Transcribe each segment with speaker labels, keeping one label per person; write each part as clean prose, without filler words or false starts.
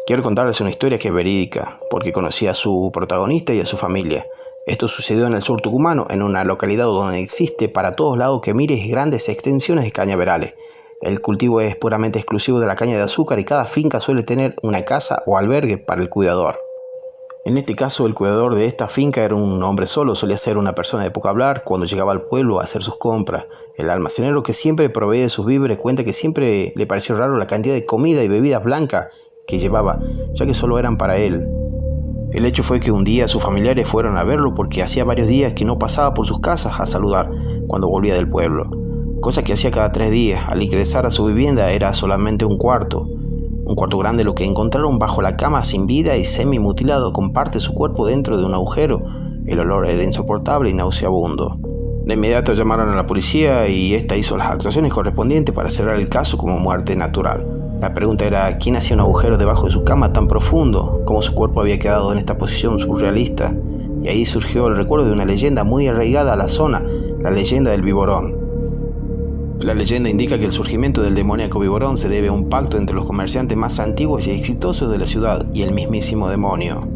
Speaker 1: Quiero contarles una historia que es verídica, porque conocí a su protagonista y a su familia. Esto sucedió en el sur tucumano, en una localidad donde existe para todos lados que mires grandes extensiones de cañaverales. El cultivo es puramente exclusivo de la caña de azúcar y cada finca suele tener una casa o albergue para el cuidador. En este caso, el cuidador de esta finca era un hombre solo, solía ser una persona de poco hablar cuando llegaba al pueblo a hacer sus compras. El almacenero que siempre provee de sus víveres cuenta que siempre le pareció raro la cantidad de comida y bebidas blancas que llevaba, ya que solo eran para él. El hecho fue que un día sus familiares fueron a verlo porque hacía varios días que no pasaba por sus casas a saludar cuando volvía del pueblo, cosa que hacía cada 3 días. Al ingresar a su vivienda era solamente un cuarto grande, lo que encontraron bajo la cama sin vida y semi-mutilado con parte de su cuerpo dentro de un agujero. El olor era insoportable y nauseabundo. De inmediato llamaron a la policía y esta hizo las actuaciones correspondientes para cerrar el caso como muerte natural. La pregunta era ¿quién hacía un agujero debajo de su cama tan profundo? ¿Cómo su cuerpo había quedado en esta posición surrealista? Y ahí surgió el recuerdo de una leyenda muy arraigada a la zona, la leyenda del Viborón. La leyenda indica que el surgimiento del demoníaco Viborón se debe a un pacto entre los comerciantes más antiguos y exitosos de la ciudad y el mismísimo demonio.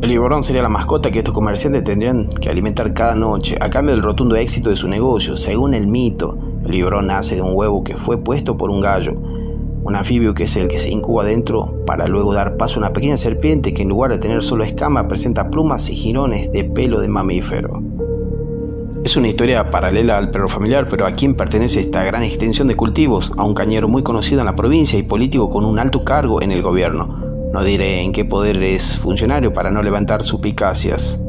Speaker 1: El Viborón sería la mascota que estos comerciantes tendrían que alimentar cada noche a cambio del rotundo éxito de su negocio. Según el mito, el Viborón nace de un huevo que fue puesto por un gallo, un anfibio que es el que se incuba dentro para luego dar paso a una pequeña serpiente que en lugar de tener solo escamas presenta plumas y jirones de pelo de mamífero. Es una historia paralela al perro familiar, pero ¿a quién pertenece esta gran extensión de cultivos? A un cañero muy conocido en la provincia y político con un alto cargo en el gobierno. No diré en qué poder es funcionario para no levantar suspicacias.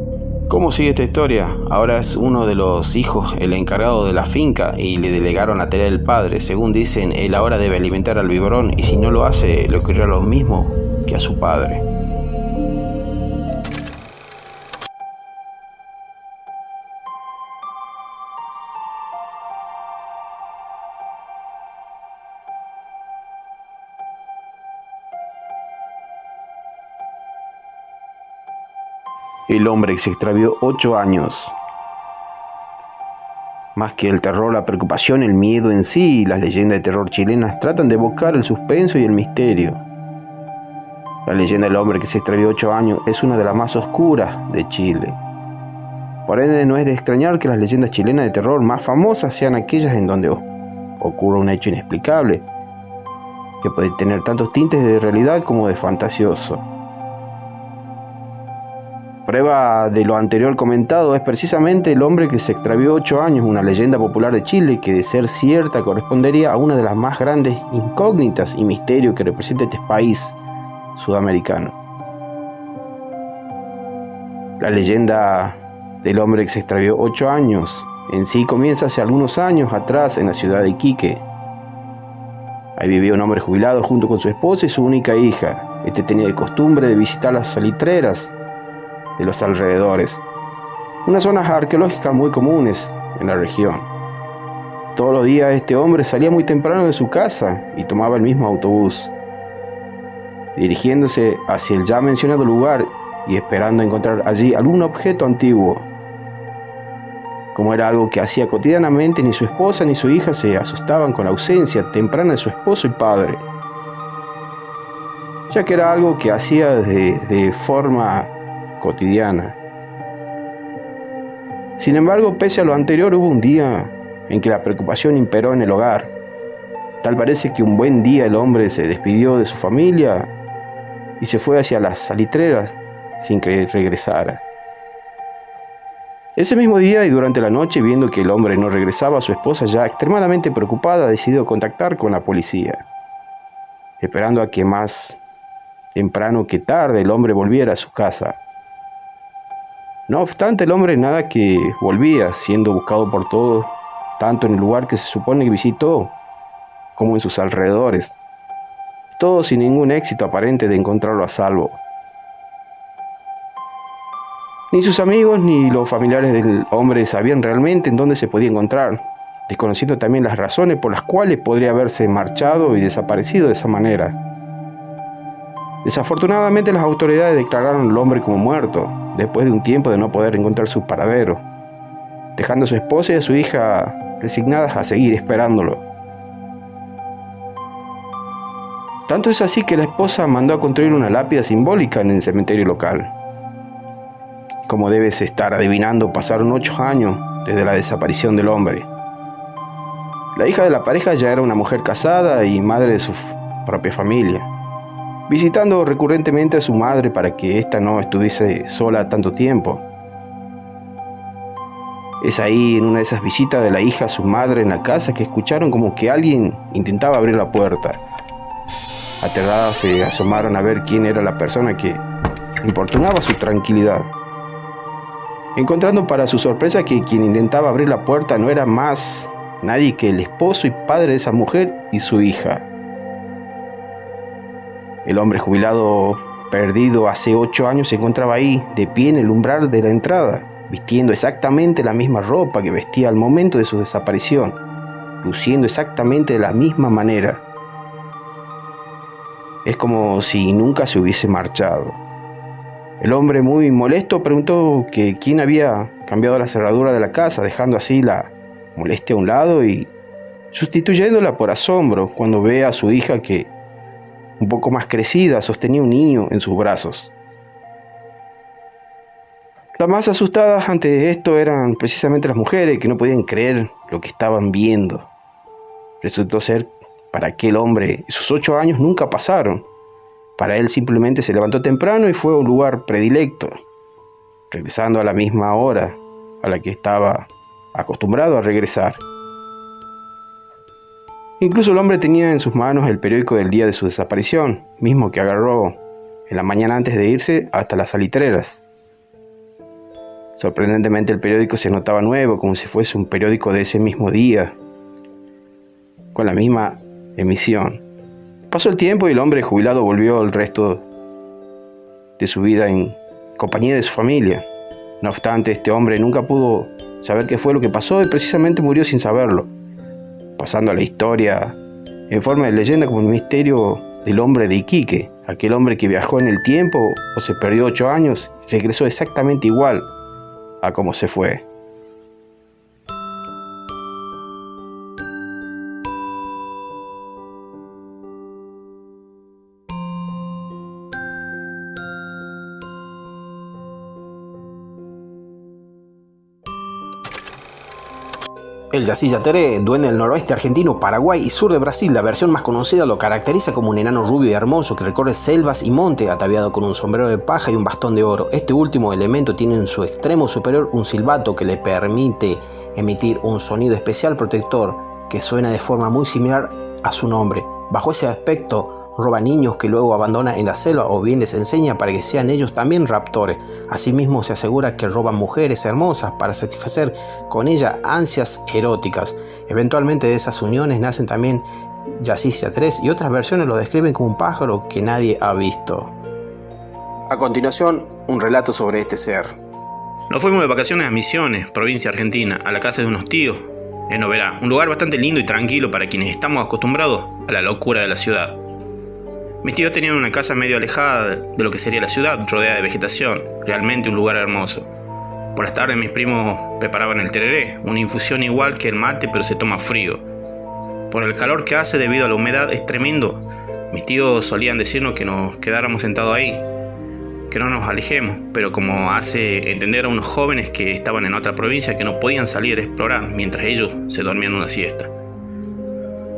Speaker 1: ¿Cómo sigue esta historia? Ahora es uno de los hijos el encargado de la finca y le delegaron la tarea del padre. Según dicen, él ahora debe alimentar al Viborón y si no lo hace, le ocurrirá lo mismo que a su padre. El hombre que se extravió 8 años. Más que el terror, la preocupación, el miedo en sí, las leyendas de terror chilenas tratan de evocar el suspenso y el misterio. La leyenda del hombre que se extravió 8 años es una de las más oscuras de Chile. Por ende, no es de extrañar que las leyendas chilenas de terror más famosas sean aquellas en donde ocurre un hecho inexplicable, que puede tener tantos tintes de realidad como de fantasioso. Prueba de lo anterior comentado es precisamente el hombre que se extravió 8 años, una leyenda popular de Chile que de ser cierta correspondería a una de las más grandes incógnitas y misterios que representa este país sudamericano. La leyenda del hombre que se extravió 8 años en sí comienza hace algunos años atrás en la ciudad de Iquique. Ahí vivía un hombre jubilado junto con su esposa y su única hija. Este tenía de costumbre de visitar las salitreras de los alrededores, unas zonas arqueológicas muy comunes en la región. Todos los días este hombre salía muy temprano de su casa y tomaba el mismo autobús, dirigiéndose hacia el ya mencionado lugar y esperando encontrar allí algún objeto antiguo. Como era algo que hacía cotidianamente, ni su esposa ni su hija se asustaban con la ausencia temprana de su esposo y padre, ya que era algo que hacía de forma cotidiana. Sin embargo, pese a lo anterior, hubo un día en que la preocupación imperó en el hogar. Tal parece que un buen día el hombre se despidió de su familia y se fue hacia las salitreras sin que regresara. Ese mismo día y durante la noche, viendo que el hombre no regresaba, su esposa, ya extremadamente preocupada, decidió contactar con la policía, esperando a que más temprano que tarde el hombre volviera a su casa. No obstante, el hombre nada que volvía, siendo buscado por todos, tanto en el lugar que se supone que visitó, como en sus alrededores. Todo sin ningún éxito aparente de encontrarlo a salvo. Ni sus amigos ni los familiares del hombre sabían realmente en dónde se podía encontrar, desconociendo también las razones por las cuales podría haberse marchado y desaparecido de esa manera. Desafortunadamente, las autoridades declararon al hombre como muerto, después de un tiempo de no poder encontrar su paradero, dejando a su esposa y a su hija resignadas a seguir esperándolo. Tanto es así que la esposa mandó a construir una lápida simbólica en el cementerio local. Como debes estar adivinando, pasaron 8 años desde la desaparición del hombre. La hija de la pareja ya era una mujer casada y madre de su propia familia, visitando recurrentemente a su madre para que ésta no estuviese sola tanto tiempo. Es ahí, en una de esas visitas de la hija a su madre en la casa, que escucharon como que alguien intentaba abrir la puerta. Aterradas se asomaron a ver quién era la persona que importunaba su tranquilidad, encontrando para su sorpresa que quien intentaba abrir la puerta no era más nadie que el esposo y padre de esa mujer y su hija. El hombre jubilado, perdido hace 8 años, se encontraba ahí, de pie en el umbral de la entrada, vistiendo exactamente la misma ropa que vestía al momento de su desaparición, luciendo exactamente de la misma manera. Es como si nunca se hubiese marchado. El hombre, muy molesto, preguntó que quién había cambiado la cerradura de la casa, dejando así la molestia a un lado y sustituyéndola por asombro cuando ve a su hija, que, un poco más crecida, sostenía un niño en sus brazos. Las más asustadas ante esto eran precisamente las mujeres, que no podían creer lo que estaban viendo. Resultó ser para aquel hombre esos 8 años nunca pasaron. Para él simplemente se levantó temprano y fue a un lugar predilecto, regresando a la misma hora a la que estaba acostumbrado a regresar. Incluso el hombre tenía en sus manos el periódico del día de su desaparición, mismo que agarró en la mañana antes de irse hasta las salitreras. Sorprendentemente el periódico se notaba nuevo, como si fuese un periódico de ese mismo día, con la misma emisión. Pasó el tiempo y el hombre jubilado volvió el resto de su vida en compañía de su familia. No obstante, este hombre nunca pudo saber qué fue lo que pasó y precisamente murió sin saberlo, pasando a la historia en forma de leyenda como el misterio del hombre de Iquique, aquel hombre que viajó en el tiempo o se perdió 8 años y regresó exactamente igual a como se fue.
Speaker 2: El Yací Yateré, duende del noroeste argentino, Paraguay y sur de Brasil, la versión más conocida, lo caracteriza como un enano rubio y hermoso que recorre selvas y monte ataviado con un sombrero de paja y un bastón de oro. Este último elemento tiene en su extremo superior un silbato que le permite emitir un sonido especial protector que suena de forma muy similar a su nombre. Bajo ese aspecto, roba niños que luego abandona en la selva o bien les enseña para que sean ellos también raptores. Asimismo se asegura que roba mujeres hermosas para satisfacer con ella ansias eróticas. Eventualmente de esas uniones nacen también Yací Yaterés y otras versiones lo describen como un pájaro que nadie ha visto. A continuación, un relato sobre este ser.
Speaker 1: Nos fuimos de vacaciones a Misiones, provincia argentina, a la casa de unos tíos, en Oberá, un lugar bastante lindo y tranquilo para quienes estamos acostumbrados a la locura de la ciudad. Mis tíos tenían una casa medio alejada de lo que sería la ciudad, rodeada de vegetación, realmente un lugar hermoso. Por las tardes mis primos preparaban el tereré, una infusión igual que el mate pero se toma frío. Por el calor que hace debido a la humedad es tremendo. Mis tíos solían decirnos que nos quedáramos sentados ahí, que no nos alejemos, pero como hace entender a unos jóvenes que estaban en otra provincia que no podían salir a explorar mientras ellos se dormían una siesta.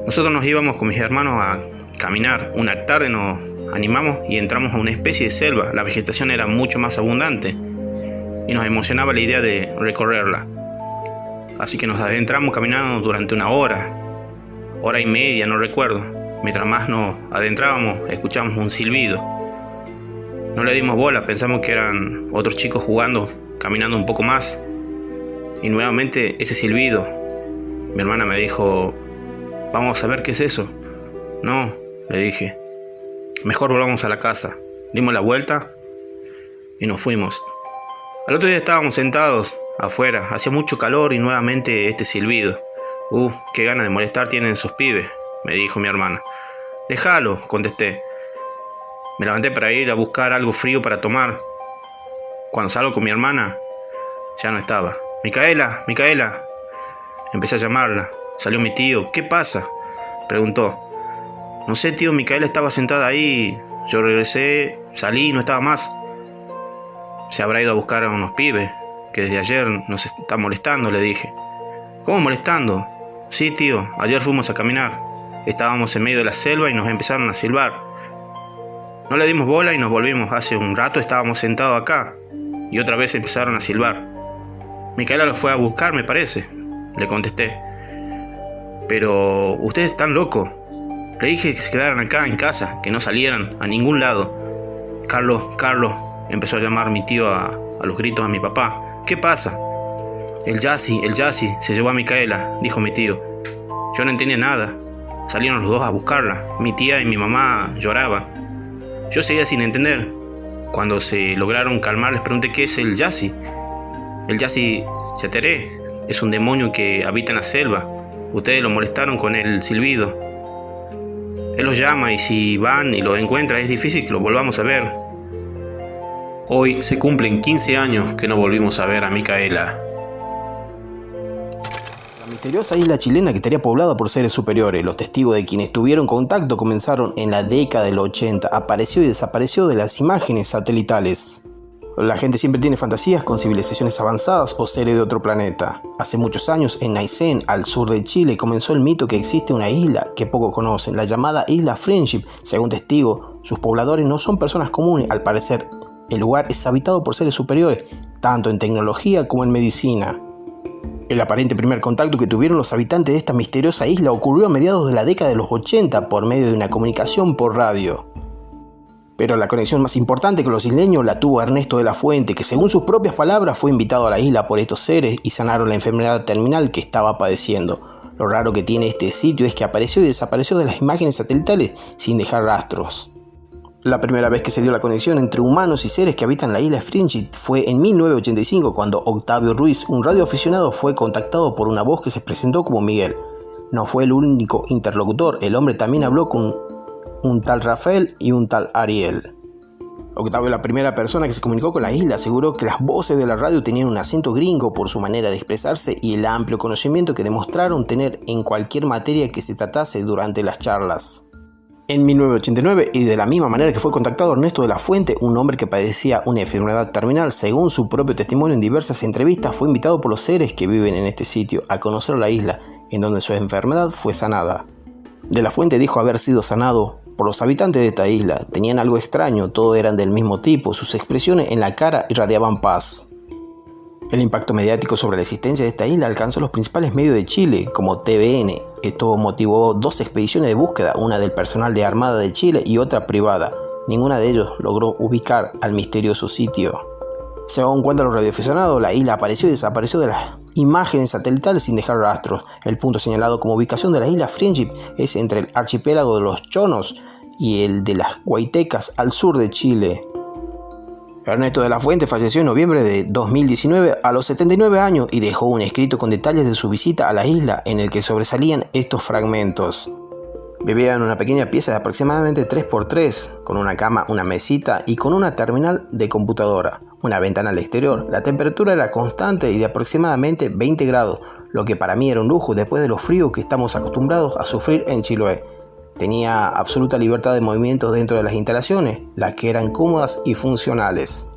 Speaker 1: Nosotros nos íbamos con mis hermanos a caminar. Una tarde nos animamos y entramos a una especie de selva. La vegetación era mucho más abundante y nos emocionaba la idea de recorrerla. Así que nos adentramos caminando durante una hora y media, no recuerdo. Mientras más nos adentrábamos, escuchamos un silbido. No le dimos bola, pensamos que eran otros chicos jugando, caminando un poco más. Y nuevamente ese silbido. Mi hermana me dijo: vamos a ver qué es eso. No, le dije, mejor volvamos a la casa. Dimos la vuelta y nos fuimos. Al otro día estábamos sentados afuera, hacía mucho calor y nuevamente este silbido. Qué ganas de molestar tienen esos pibes, me dijo mi hermana. Déjalo, contesté. Me levanté para ir a buscar algo frío para tomar. Cuando salgo con mi hermana, ya no estaba. Micaela, Micaela. Empecé a llamarla. Salió mi tío. ¿Qué pasa?, preguntó. No sé, tío, Micaela estaba sentada ahí. Yo regresé, salí y no estaba más. Se habrá ido a buscar a unos pibes que desde ayer nos está molestando, le dije. ¿Cómo molestando? Sí, tío, ayer fuimos a caminar. Estábamos en medio de la selva y nos empezaron a silbar. No le dimos bola y nos volvimos. Hace un rato estábamos sentados acá y otra vez empezaron a silbar. Micaela los fue a buscar, me parece, le contesté. Pero ustedes están locos. Le dije que se quedaran acá en casa, que no salieran a ningún lado. Carlos, empezó a llamar mi tío a los gritos a mi papá. ¿Qué pasa? El Yassi se llevó a Micaela, dijo mi tío. Yo no entendía nada. Salieron los dos a buscarla. Mi tía y mi mamá lloraban. Yo seguía sin entender. Cuando se lograron calmar les pregunté qué es el Yassi. El Yassi Yateré es un demonio que habita en la selva. Ustedes lo molestaron con el silbido. Él los llama y si van y lo encuentran es difícil que lo volvamos a ver. Hoy se cumplen 15 años que no volvimos a ver a Micaela.
Speaker 2: La misteriosa isla chilena que estaría poblada por seres superiores. Los testigos de quienes tuvieron contacto comenzaron en la década del 80. Apareció y desapareció de las imágenes satelitales. La gente siempre tiene fantasías con civilizaciones avanzadas o seres de otro planeta. Hace muchos años, en Aysén, al sur de Chile, comenzó el mito que existe una isla que pocos conocen, la llamada Isla Friendship. Según testigos, sus pobladores no son personas comunes. Al parecer, el lugar es habitado por seres superiores, tanto en tecnología como en medicina. El aparente primer contacto que tuvieron los habitantes de esta misteriosa isla ocurrió a mediados de la década de los 80 por medio de una comunicación por radio. Pero la conexión más importante con los isleños la tuvo Ernesto de la Fuente, que según sus propias palabras fue invitado a la isla por estos seres y sanaron la enfermedad terminal que estaba padeciendo. Lo raro que tiene este sitio es que apareció y desapareció de las imágenes satelitales sin dejar rastros. La primera vez que se dio la conexión entre humanos y seres que habitan la isla Friendship fue en 1985 cuando Octavio Ruiz, un radioaficionado, fue contactado por una voz que se presentó como Miguel. No fue el único interlocutor, el hombre también habló con un tal Rafael y un tal Ariel. Octavio, la primera persona que se comunicó con la isla, aseguró que las voces de la radio tenían un acento gringo por su manera de expresarse y el amplio conocimiento que demostraron tener en cualquier materia que se tratase durante las charlas. En 1989, y de la misma manera que fue contactado Ernesto de la Fuente, un hombre que padecía una enfermedad terminal, según su propio testimonio en diversas entrevistas, fue invitado por los seres que viven en este sitio a conocer la isla, en donde su enfermedad fue sanada. De la Fuente dijo haber sido sanado por los habitantes de esta isla. Tenían algo extraño, todos eran del mismo tipo, sus expresiones en la cara irradiaban paz. El impacto mediático sobre la existencia de esta isla alcanzó los principales medios de Chile, como TVN. Esto motivó 2 expediciones de búsqueda, una del personal de Armada de Chile y otra privada. Ninguna de ellos logró ubicar al misterioso sitio. Según cuentan los radioaficionados, la isla apareció y desapareció de las imágenes satelitales sin dejar rastros. El punto señalado como ubicación de la isla Friendship es entre el archipiélago de los Chonos y el de las Huaytecas al sur de Chile. Ernesto de la Fuente falleció en noviembre de 2019 a los 79 años y dejó un escrito con detalles de su visita a la isla en el que sobresalían estos fragmentos. Vivía en una pequeña pieza de aproximadamente 3x3, con una cama, una mesita y con una terminal de computadora, una ventana al exterior. La temperatura era constante y de aproximadamente 20 grados, lo que para mí era un lujo después de lo frío que estamos acostumbrados a sufrir en Chiloé. Tenía absoluta libertad de movimientos dentro de las instalaciones, las que eran cómodas y funcionales.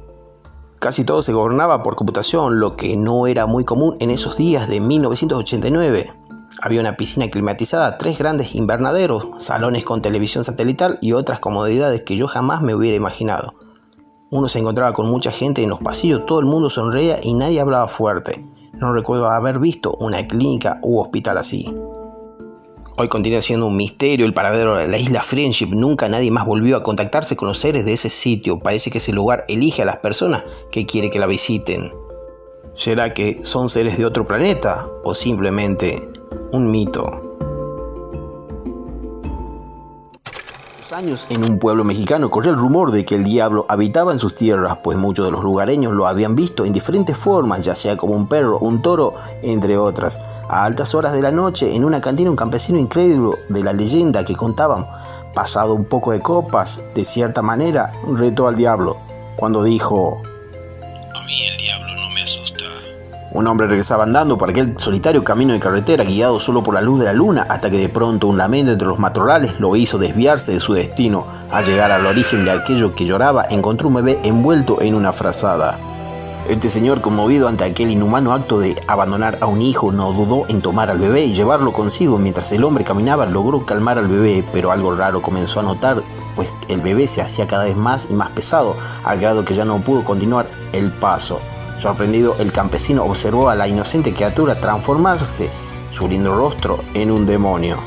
Speaker 2: Casi todo se gobernaba por computación, lo que no era muy común en esos días de 1989. Había una piscina climatizada, 3 grandes invernaderos, salones con televisión satelital y otras comodidades que yo jamás me hubiera imaginado. Uno se encontraba con mucha gente en los pasillos, todo el mundo sonreía y nadie hablaba fuerte. No recuerdo haber visto una clínica u hospital así. Hoy continúa siendo un misterio el paradero de la isla Friendship. Nunca nadie más volvió a contactarse con los seres de ese sitio. Parece que ese lugar elige a las personas que quiere que la visiten. ¿Será que son seres de otro planeta o simplemente un mito? Años en un pueblo mexicano corrió el rumor de que el diablo habitaba en sus tierras, pues muchos de los lugareños lo habían visto en diferentes formas, ya sea como un perro, un toro, entre otras. A altas horas de la noche, en una cantina, un campesino incrédulo de la leyenda que contaban, pasado un poco de copas, de cierta manera, retó al diablo, cuando dijo:
Speaker 3: "A mí el diablo no me asusta".
Speaker 2: Un hombre regresaba andando por aquel solitario camino de carretera, guiado solo por la luz de la luna, hasta que de pronto un lamento entre los matorrales lo hizo desviarse de su destino. Al llegar al origen de aquello que lloraba, encontró un bebé envuelto en una frazada. Este señor, conmovido ante aquel inhumano acto de abandonar a un hijo, no dudó en tomar al bebé y llevarlo consigo. Mientras el hombre caminaba, logró calmar al bebé, pero algo raro comenzó a notar, pues el bebé se hacía cada vez más y más pesado, al grado que ya no pudo continuar el paso. Sorprendido, el campesino observó a la inocente criatura transformarse su lindo rostro en un demonio.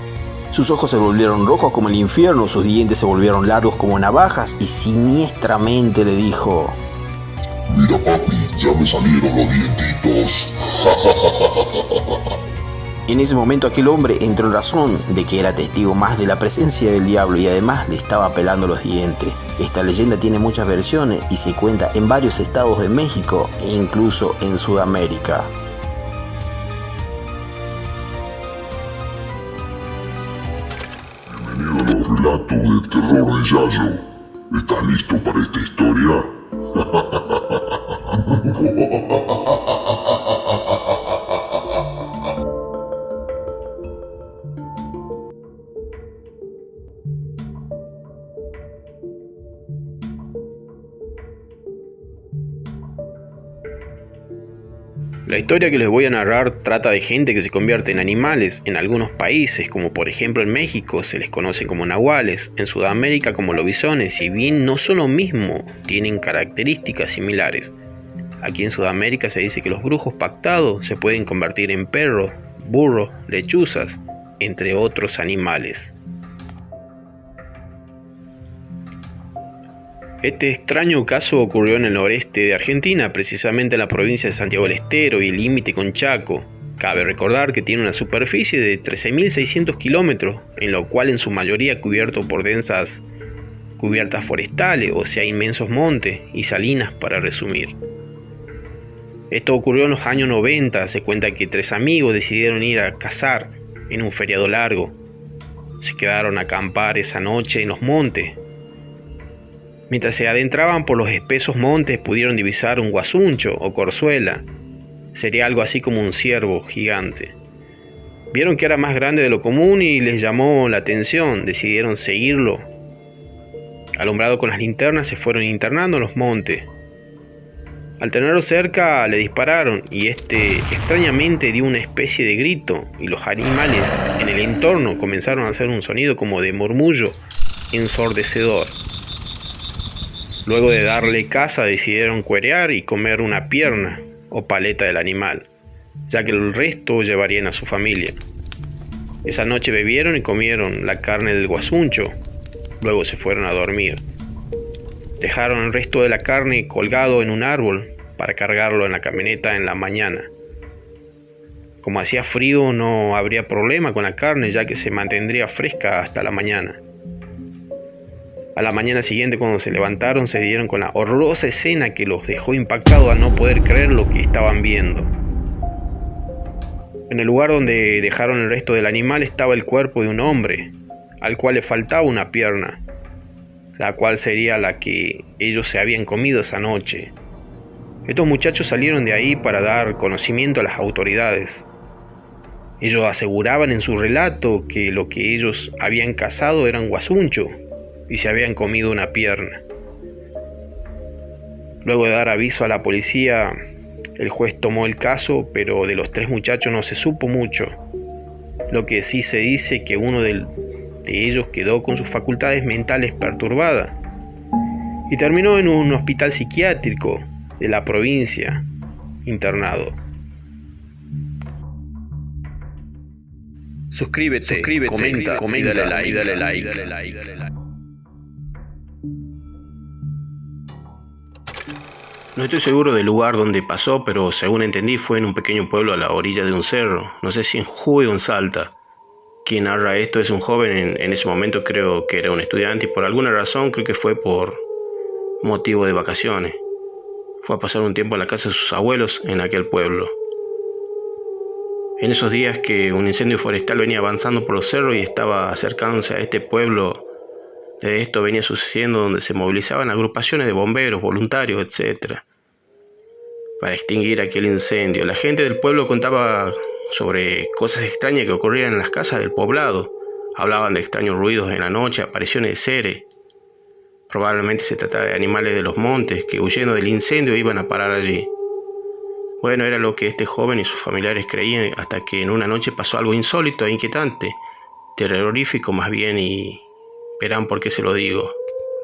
Speaker 2: Sus ojos se volvieron rojos como el infierno, sus dientes se volvieron largos como navajas y siniestramente le dijo:
Speaker 3: Mira papi, ya me salieron los dientitos.
Speaker 2: En ese momento aquel hombre entró en razón de que era testigo más de la presencia del diablo y además le estaba pelando los dientes. Esta leyenda tiene muchas versiones y se cuenta en varios estados de México e incluso en Sudamérica.
Speaker 3: Bienvenido a los relatos de terror de Yayo. ¿Estás listo para esta historia?
Speaker 1: La historia que les voy a narrar trata de gente que se convierte en animales en algunos países, como por ejemplo en México se les conoce como nahuales, en Sudamérica como lobisones, si bien no son lo mismo, tienen características similares. Aquí en Sudamérica se dice que los brujos pactados se pueden convertir en perros, burros, lechuzas, entre otros animales. Este extraño caso ocurrió en el noreste de Argentina, precisamente en la provincia de Santiago del Estero y el límite con Chaco. Cabe recordar que tiene una superficie de 13.600 kilómetros, en lo cual en su mayoría cubierto por densas cubiertas forestales, o sea inmensos montes y salinas para resumir. Esto ocurrió en los años 90, se cuenta que 3 amigos decidieron ir a cazar en un feriado largo. Se quedaron a acampar esa noche en los montes. Mientras se adentraban por los espesos montes pudieron divisar un guasuncho o corzuela. Sería algo así como un ciervo gigante. Vieron que era más grande de lo común y les llamó la atención, decidieron seguirlo. Alumbrado con las linternas se fueron internando en los montes. Al tenerlo cerca le dispararon y este extrañamente dio una especie de grito y los animales en el entorno comenzaron a hacer un sonido como de murmullo ensordecedor. Luego de darle caza decidieron cuerear y comer una pierna o paleta del animal, ya que el resto llevarían a su familia. Esa noche bebieron y comieron la carne del guasuncho, luego se fueron a dormir. Dejaron el resto de la carne colgado en un árbol para cargarlo en la camioneta en la mañana. Como hacía frío no habría problema con la carne ya que se mantendría fresca hasta la mañana. A la mañana siguiente cuando se levantaron se dieron con la horrorosa escena que los dejó impactados a no poder creer lo que estaban viendo. En el lugar donde dejaron el resto del animal estaba el cuerpo de un hombre, al cual le faltaba una pierna, la cual sería la que ellos se habían comido esa noche. Estos muchachos salieron de ahí para dar conocimiento a las autoridades. Ellos aseguraban en su relato que lo que ellos habían cazado eran guasuncho y se habían comido una pierna. Luego de dar aviso a la policía, el juez tomó el caso, pero de los 3 muchachos no se supo mucho. Lo que sí se dice que uno de ellos quedó con sus facultades mentales perturbadas y terminó en un hospital psiquiátrico de la provincia, internado. Suscríbete, comenta y dale like. No estoy seguro del lugar donde pasó, pero según entendí fue en un pequeño pueblo a la orilla de un cerro, no sé si en Jujuy o en Salta. Quien narra esto es un joven, en ese momento creo que era un estudiante y por alguna razón creo que fue por motivo de vacaciones. Fue a pasar un tiempo en la casa de sus abuelos en aquel pueblo. En esos días que un incendio forestal venía avanzando por los cerros y estaba acercándose a este pueblo, de esto venía sucediendo donde se movilizaban agrupaciones de bomberos, voluntarios, etc. para extinguir aquel incendio. La gente del pueblo contaba sobre cosas extrañas que ocurrían en las casas del poblado. Hablaban de extraños ruidos en la noche, apariciones de seres. Probablemente se trataba de animales de los montes que, huyendo del incendio, iban a parar allí. Bueno, era lo que este joven y sus familiares creían, hasta que en una noche pasó algo insólito e inquietante, terrorífico más bien, y verán por qué se lo digo.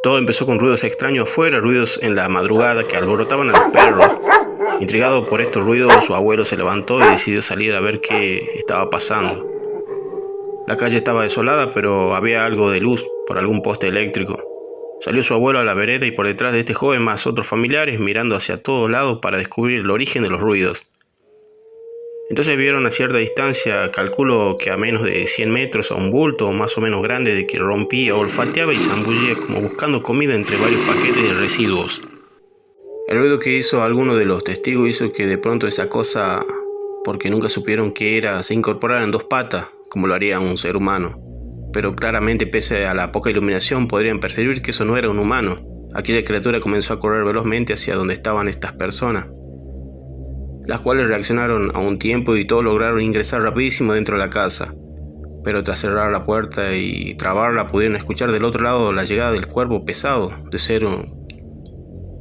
Speaker 1: Todo empezó con ruidos extraños afuera, ruidos en la madrugada que alborotaban a los perros. Intrigado por estos ruidos, su abuelo se levantó y decidió salir a ver qué estaba pasando. La calle estaba desolada, pero había algo de luz por algún poste eléctrico. Salió su abuelo a la vereda y por detrás de este joven más otros familiares mirando hacia todos lados para descubrir el origen de los ruidos. Entonces vieron a cierta distancia, calculo que a menos de 100 metros, a un bulto más o menos grande de que rompía, olfateaba y zambullía como buscando comida entre varios paquetes de residuos. El ruido que hizo alguno de los testigos hizo que de pronto esa cosa, porque nunca supieron qué era, se incorporara en dos patas, como lo haría un ser humano. Pero claramente, pese a la poca iluminación, podrían percibir que eso no era un humano. Aquella criatura comenzó a correr velozmente hacia donde estaban estas personas, las cuales reaccionaron a un tiempo y todos lograron ingresar rapidísimo dentro de la casa. Pero tras cerrar la puerta y trabarla, pudieron escuchar del otro lado la llegada del cuerpo pesado de Cero,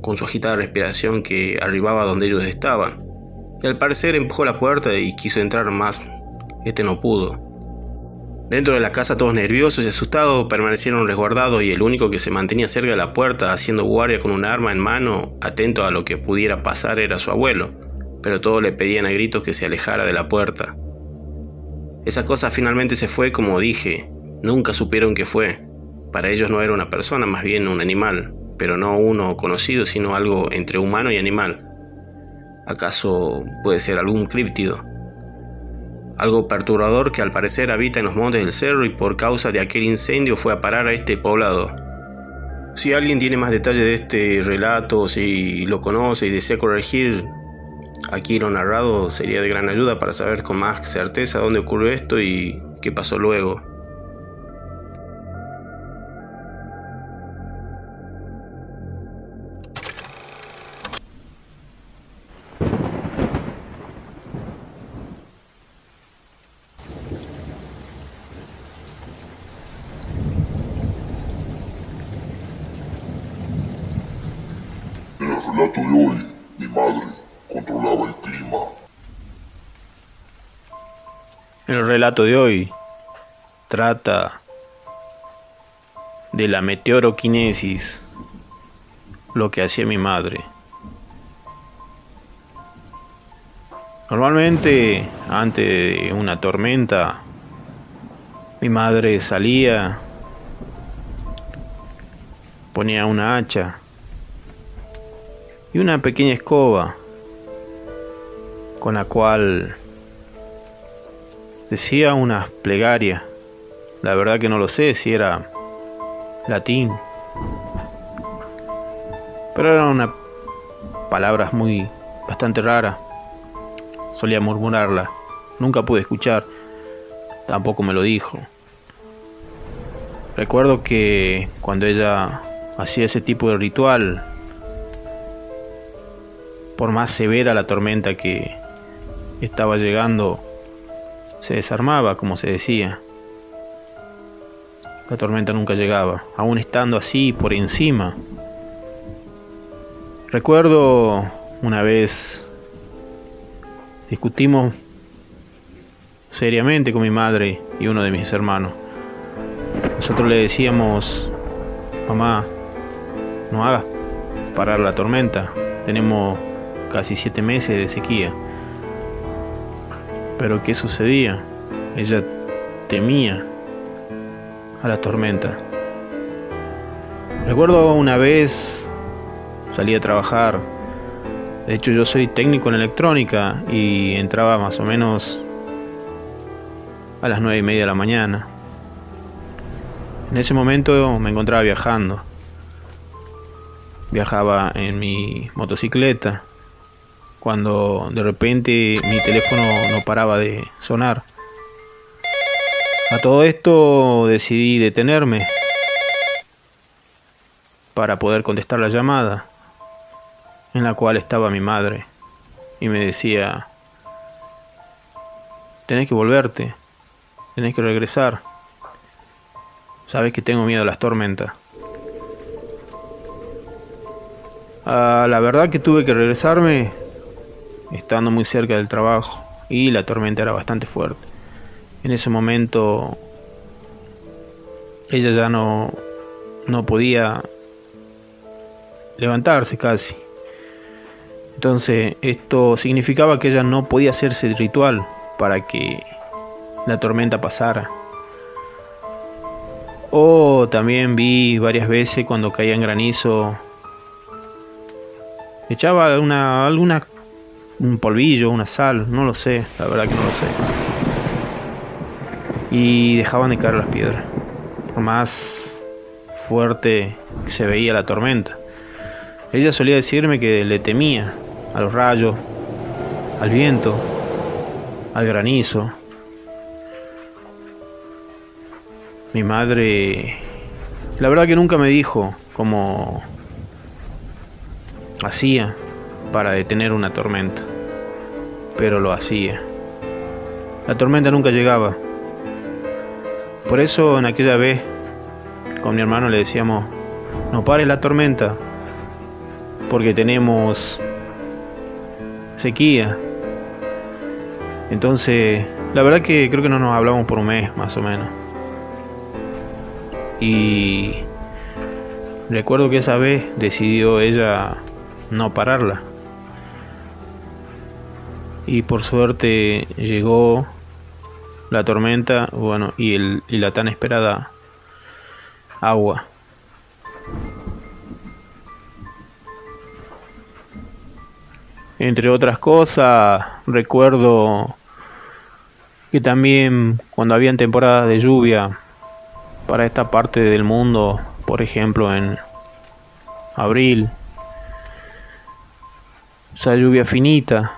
Speaker 1: con su agitada respiración que arribaba donde ellos estaban. Y al parecer empujó la puerta y quiso entrar más. No pudo. Dentro de la casa, todos nerviosos y asustados, permanecieron resguardados y el único que se mantenía cerca de la puerta, haciendo guardia con un arma en mano, atento a lo que pudiera pasar, era su abuelo, pero todos le pedían a gritos que se alejara de la puerta. Esa cosa finalmente se fue, como dije, nunca supieron qué fue. Para ellos no era una persona, más bien un animal, pero no uno conocido, sino algo entre humano y animal. ¿Acaso puede ser algún críptido? Algo perturbador que al parecer habita en los montes del cerro y por causa de aquel incendio fue a parar a este poblado. Si alguien tiene más detalles de este relato, si lo conoce y desea corregir aquí lo narrado, sería de gran ayuda para saber con más certeza dónde ocurrió esto y qué pasó luego.
Speaker 3: En el relato de hoy, mi madre controlaba el clima.
Speaker 4: El relato de hoy trata de la meteoroquinesis, lo que hacía mi madre. Normalmente, antes de una tormenta, mi madre salía, ponía una hacha y una pequeña escoba con la cual decía unas plegarias. La verdad que no lo sé si era latín, pero eran unas palabras bastante raras. Solía murmurarlas. Nunca pude escuchar, tampoco me lo dijo. Recuerdo que cuando ella hacía ese tipo de ritual, por más severa la tormenta que estaba llegando, se desarmaba, como se decía. La tormenta nunca llegaba, aún estando así por encima. Recuerdo una vez discutimos seriamente con mi madre y uno de mis hermanos. Nosotros le decíamos: mamá, no hagas parar la tormenta. Tenemos casi 7 meses de sequía. Pero ¿qué sucedía? Ella temía a la tormenta. Recuerdo una vez salí a trabajar. De hecho, yo soy técnico en electrónica y entraba más o menos a las 9:30 de la mañana. En ese momento me encontraba viajando. Viajaba en mi motocicleta cuando de repente mi teléfono no paraba de sonar. A todo esto decidí detenerme para poder contestar la llamada, en la cual estaba mi madre. y me decía: tenés que volverte, tenés que regresar. Sabes que tengo miedo a las tormentas. La verdad que tuve que regresarme estando muy cerca del trabajo y la tormenta era bastante fuerte. En ese momento ella ya no podía levantarse casi. Entonces esto significaba que ella no podía hacerse el ritual para que la tormenta pasara. O también vi varias veces cuando caía en granizo, echaba un polvillo, una sal, no lo sé, la verdad que no lo sé. Y dejaban de caer las piedras, por más fuerte que se veía la tormenta. Ella solía decirme que le temía a los rayos, al viento, al granizo. Mi madre, la verdad que nunca me dijo cómo hacía para detener una tormenta, pero lo hacía. La tormenta nunca llegaba. Por eso en aquella vez con mi hermano le decíamos: no pares la tormenta, porque tenemos sequía. Entonces, la verdad que creo que no nos hablamos por un mes más o menos. Y recuerdo que esa vez decidió ella no pararla. Y por suerte llegó la tormenta, bueno, y la tan esperada agua. Entre otras cosas, recuerdo que también cuando habían temporadas de lluvia para esta parte del mundo, por ejemplo en abril, esa lluvia finita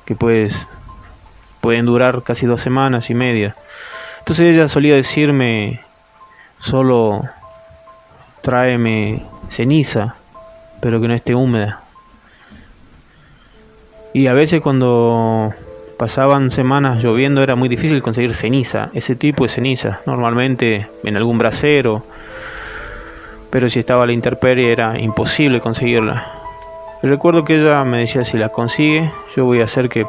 Speaker 4: que pueden durar casi 2 semanas y media. Entonces ella solía decirme: solo tráeme ceniza, pero que no esté húmeda. Y a veces cuando pasaban semanas lloviendo era muy difícil conseguir ceniza, ese tipo de ceniza, normalmente en algún brasero, pero si estaba a la intemperie era imposible conseguirla. Y recuerdo que ella me decía: si la consigue, yo voy a hacer que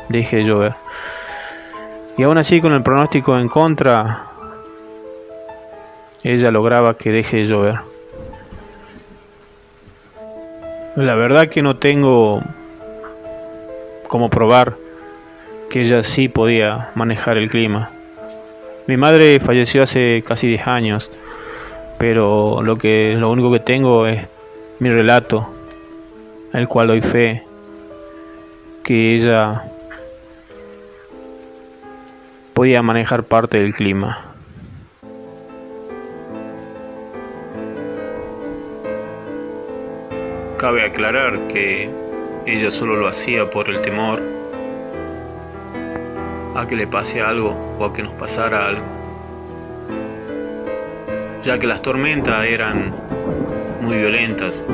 Speaker 4: deje de llover. Y aún así, con el pronóstico en contra, ella lograba que deje de llover. La verdad que no tengo cómo probar que ella sí podía manejar el clima. Mi madre falleció hace casi 10 años, pero lo único que tengo es mi relato, al cual doy fe que ella podía manejar parte del clima. Cabe aclarar que ella solo lo hacía por el temor a que le pase algo o a que nos pasara algo, ya que las tormentas eran muy violentas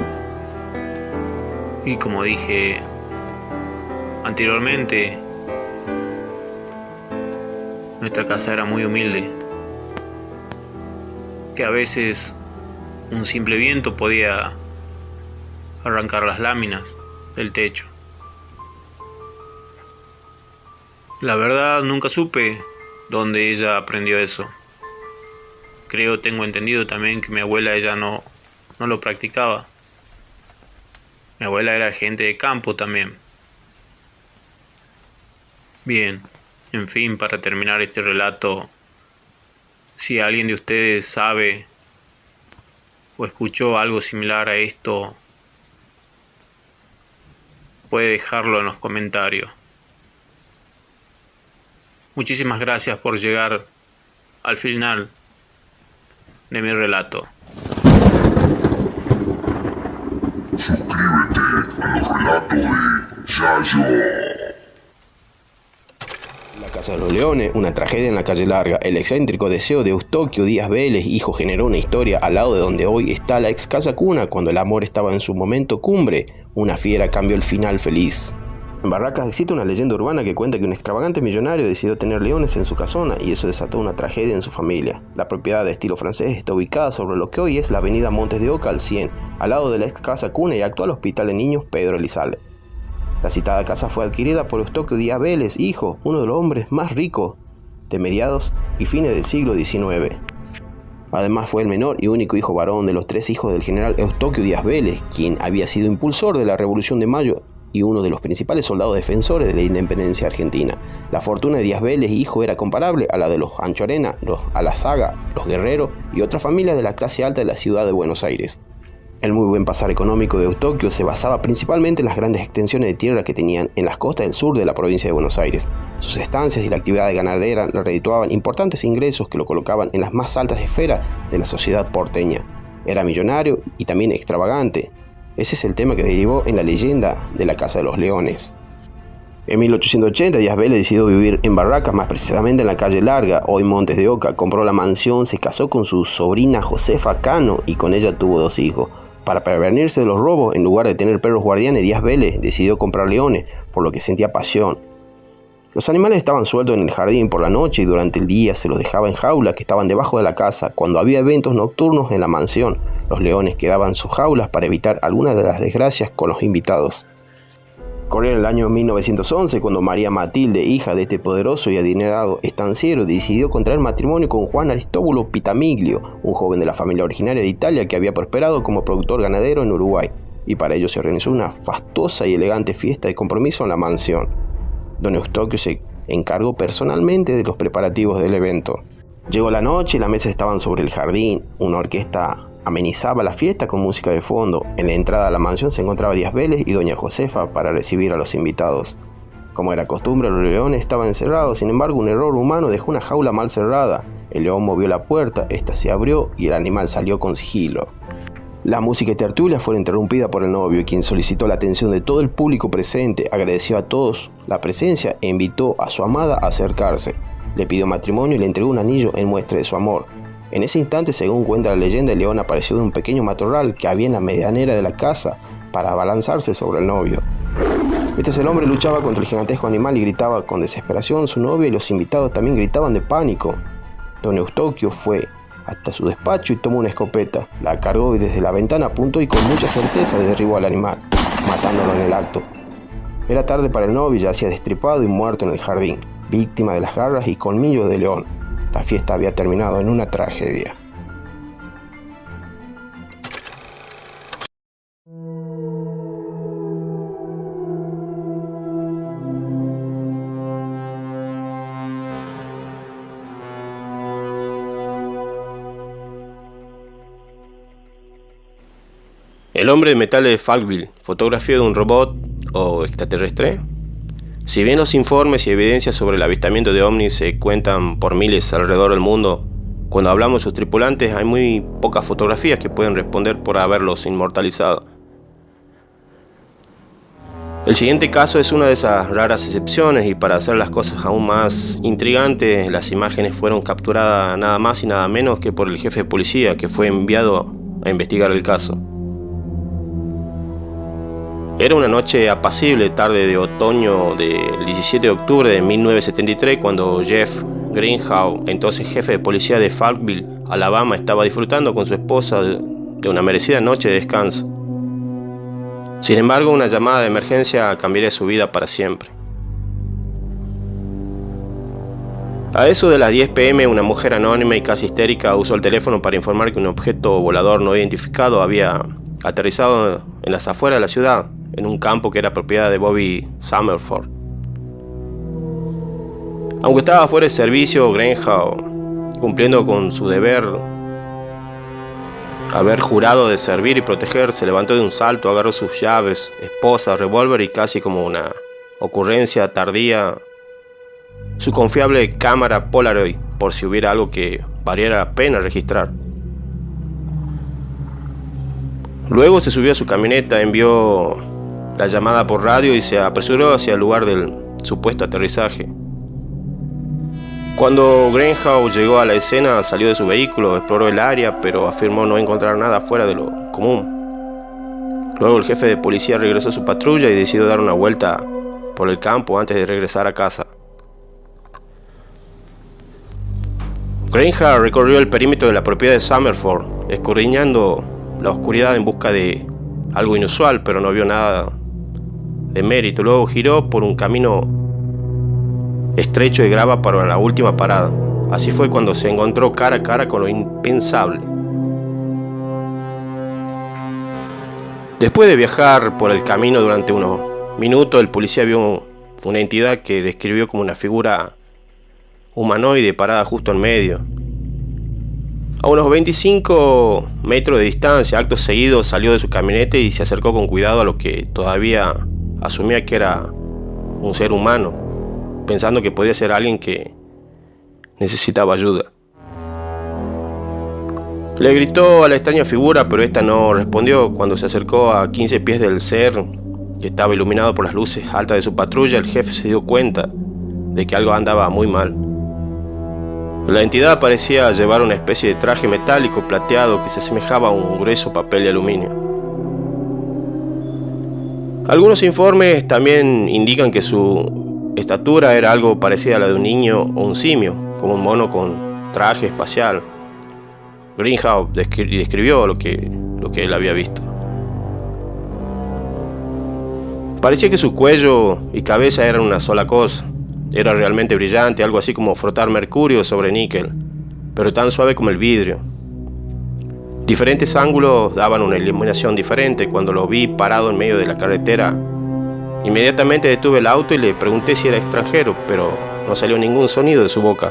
Speaker 4: y, como dije anteriormente, nuestra casa era muy humilde, que a veces un simple viento podía arrancar las láminas del techo. La verdad nunca supe dónde ella aprendió eso. Tengo entendido también que mi abuela, ella no lo practicaba. Mi abuela era gente de campo también. Bien, en fin, para terminar este relato, si alguien de ustedes sabe o escuchó algo similar a esto, puede dejarlo en los comentarios. Muchísimas gracias por llegar al final de mi relato.
Speaker 3: Suscríbete a los relatos de Yayo.
Speaker 2: La Casa de los Leones, una tragedia en la calle Larga. El excéntrico deseo de Eustoquio Díaz Vélez, hijo, generó una historia al lado de donde hoy está la ex casa cuna. Cuando el amor estaba en su momento cumbre, una fiera cambió el final feliz. En Barracas existe una leyenda urbana que cuenta que un extravagante millonario decidió tener leones en su casona y eso desató una tragedia en su familia. La propiedad de estilo francés está ubicada sobre lo que hoy es la avenida Montes de Oca al 100, al lado de la ex casa cuna y actual hospital de niños Pedro Elizalde. La citada casa fue adquirida por Eustoquio Díaz Vélez, hijo, uno de los hombres más ricos de mediados y fines del siglo XIX. Además fue el menor y único hijo varón de los 3 hijos del general Eustoquio Díaz Vélez, quien había sido impulsor de la Revolución de Mayo y uno de los principales soldados defensores de la independencia argentina. La fortuna de Díaz Vélez hijo era comparable a la de los Anchorena, los Alazaga, los Guerrero y otras familias de la clase alta de la ciudad de Buenos Aires. El muy buen pasar económico de Eustoquio se basaba principalmente en las grandes extensiones de tierra que tenían en las costas del sur de la provincia de Buenos Aires. Sus estancias y la actividad ganadera le redituaban importantes ingresos que lo colocaban en las más altas esferas de la sociedad porteña. Era millonario y también extravagante. Ese es el tema que derivó en la leyenda de la Casa de los Leones. En 1880 Díaz Vélez decidió vivir en Barracas, más precisamente en la calle Larga, hoy Montes de Oca. Compró la mansión, se casó con su sobrina Josefa Cano y con ella tuvo 2 hijos. Para prevenirse de los robos, en lugar de tener perros guardianes, Díaz Vélez decidió comprar leones, por lo que sentía pasión. Los animales estaban sueltos en el jardín por la noche y durante el día se los dejaba en jaulas que estaban debajo de la casa. Cuando había eventos nocturnos en la mansión, los leones quedaban en sus jaulas para evitar algunas de las desgracias con los invitados. Corría el año 1911 cuando María Matilde, hija de este poderoso y adinerado estanciero, decidió contraer matrimonio con Juan Aristóbulo Pitamiglio, un joven de la familia originaria de Italia que había prosperado como productor ganadero en Uruguay, y para ello se organizó una fastuosa y elegante fiesta de compromiso en la mansión. Don Eustoquio se encargó personalmente de los preparativos del evento. Llegó la noche y las mesas estaban sobre el jardín. Una orquesta amenizaba la fiesta con música de fondo. En la entrada a la mansión se encontraba Díaz Vélez y doña Josefa para recibir a los invitados. Como era costumbre, los leones estaban encerrados. Sin embargo, un error humano dejó una jaula mal cerrada. El león movió la puerta, esta se abrió y el animal salió con sigilo. La música y tertulia fueron interrumpidas por el novio, quien solicitó la atención de todo el público presente, agradeció a todos la presencia e invitó a su amada a acercarse. Le pidió matrimonio y le entregó un anillo en muestra de su amor. En ese instante, según cuenta la leyenda, el león apareció de un pequeño matorral que había en la medianera de la casa para abalanzarse sobre el novio. Este es el hombre luchaba contra el gigantesco animal y gritaba con desesperación. Su novia y los invitados también gritaban de pánico. Don Eustoquio fue hasta su despacho y tomó una escopeta, la cargó y desde la ventana apuntó y con mucha certeza derribó al animal, matándolo en el acto. Era tarde para el novio y yacía destripado y muerto en el jardín, víctima de las garras y colmillos de león. La fiesta había terminado en una tragedia.
Speaker 5: El hombre de metal de Falkville, fotografía de un robot o extraterrestre. Si bien los informes y evidencias sobre el avistamiento de ovnis se cuentan por miles alrededor del mundo, cuando hablamos de sus tripulantes hay muy pocas fotografías que pueden responder por haberlos inmortalizado. El siguiente caso es una de esas raras excepciones y para hacer las cosas aún más intrigantes, las imágenes fueron capturadas nada más y nada menos que por el jefe de policía que fue enviado a investigar el caso. Era una noche apacible, tarde de otoño del 17 de octubre de 1973, cuando Jeff Greenhow, entonces jefe de policía de Falkville, Alabama, estaba disfrutando con su esposa de una merecida noche de descanso. Sin embargo, una llamada de emergencia cambiaría su vida para siempre. A eso de las 10 p.m., una mujer anónima y casi histérica usó el teléfono para informar que un objeto volador no identificado había aterrizado en las afueras de la ciudad, en un campo que era propiedad de Bobby Summerford. Aunque estaba fuera de servicio, Greenhow, cumpliendo con su deber, haber jurado de servir y proteger, se levantó de un salto, agarró sus llaves, esposa, revólver y casi como una ocurrencia tardía, su confiable cámara Polaroid, por si hubiera algo que valiera la pena registrar. Luego se subió a su camioneta, envió la llamada por radio y se apresuró hacia el lugar del supuesto aterrizaje. Cuando Greenhow llegó a la escena, salió de su vehículo, exploró el área, pero afirmó no encontrar nada fuera de lo común. Luego el jefe de policía regresó a su patrulla y decidió dar una vuelta por el campo antes de regresar a casa. Greenhalgh recorrió el perímetro de la propiedad de Summerford, escudriñando la oscuridad en busca de algo inusual, pero no vio nada de mérito. Luego giró por un camino estrecho de grava para la última parada. Así fue cuando se encontró cara a cara con lo impensable. Después de viajar por el camino durante unos minutos, el policía vio una entidad que describió como una figura humanoide parada justo en medio. A unos 25 metros de distancia, acto seguido salió de su camioneta y se acercó con cuidado a lo que todavía asumía que era un ser humano, pensando que podría ser alguien que necesitaba ayuda. Le gritó a la extraña figura, pero esta no respondió. Cuando se acercó a 15 pies del ser, que estaba iluminado por las luces altas de su patrulla, el jefe se dio cuenta de que algo andaba muy mal. La entidad parecía llevar una especie de traje metálico plateado que se asemejaba a un grueso papel de aluminio. Algunos informes también indican que su estatura era algo parecida a la de un niño o un simio, como un mono con traje espacial. Greenhalgh describió lo que él había visto. Parecía que su cuello y cabeza eran una sola cosa. Era realmente brillante, algo así como frotar mercurio sobre níquel, pero tan suave como el vidrio. Diferentes ángulos daban una iluminación diferente. Cuando lo vi parado en medio de la carretera, inmediatamente detuve el auto y le pregunté si era extranjero, pero no salió ningún sonido de su boca.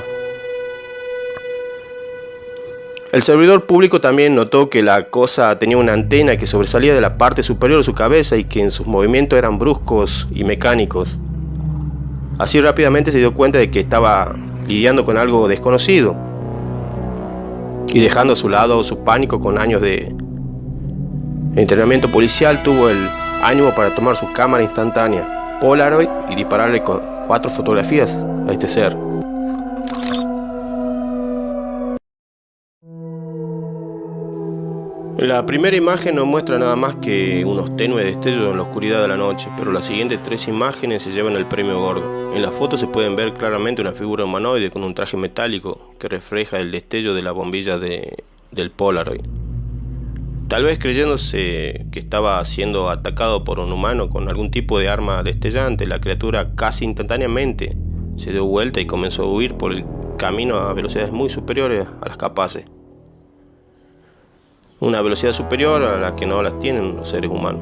Speaker 5: El servidor público también notó que la cosa tenía una antena que sobresalía de la parte superior de su cabeza y que en sus movimientos eran bruscos y mecánicos. Así rápidamente se dio cuenta de que estaba lidiando con algo desconocido y, dejando a su lado su pánico con años de entrenamiento policial, tuvo el ánimo para tomar su cámara instantánea Polaroid y dispararle con 4 fotografías a este ser. La primera imagen no muestra nada más que unos tenues destellos en la oscuridad de la noche, pero las siguientes 3 imágenes se llevan el premio gordo. En la foto se pueden ver claramente una figura humanoide con un traje metálico que refleja el destello de la bombilla del Polaroid. Tal vez creyéndose que estaba siendo atacado por un humano con algún tipo de arma destellante, la criatura casi instantáneamente se dio vuelta y comenzó a huir por el camino a velocidades muy superiores a las capaces. Una velocidad superior a la que no las tienen los seres humanos.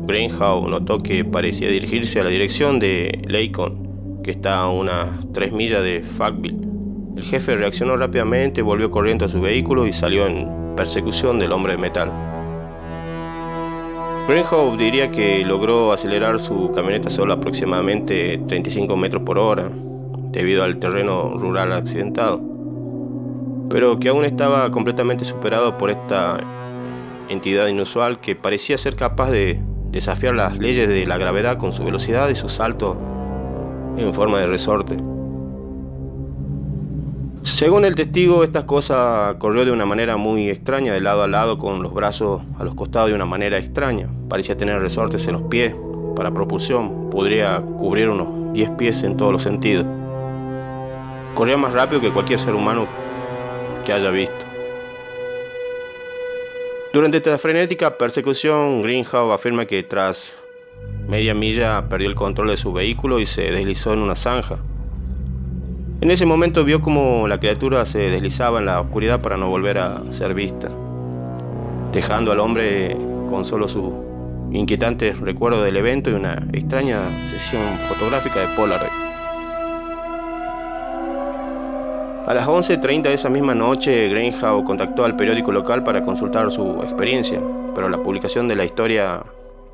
Speaker 5: Greenhalgh notó que parecía dirigirse a la dirección de Lacon, que está a unas 3 millas de Falkville. El jefe reaccionó rápidamente, volvió corriendo a su vehículo y salió en persecución del hombre de metal. Greenhalgh diría que logró acelerar su camioneta solo aproximadamente 35 metros por hora, debido al terreno rural accidentado, pero que aún estaba completamente superado por esta entidad inusual que parecía ser capaz de desafiar las leyes de la gravedad con su velocidad y su salto en forma de resorte. Según el testigo, esta cosa corrió de una manera muy extraña, de lado a lado, con los brazos a los costados de una manera extraña. Parecía tener resortes en los pies para propulsión. Podría cubrir unos 10 pies en todos los sentidos. Corría más rápido que cualquier ser humano que haya visto. Durante esta frenética persecución, Greenhalgh afirma que tras media milla perdió el control de su vehículo y se deslizó en una zanja. En ese momento vio como la criatura se deslizaba en la oscuridad para no volver a ser vista, dejando al hombre con solo sus inquietantes recuerdos del evento y una extraña sesión fotográfica de Polaroid. A las 11:30 de esa misma noche, Greenhalgh contactó al periódico local para consultar su experiencia, pero la publicación de la historia,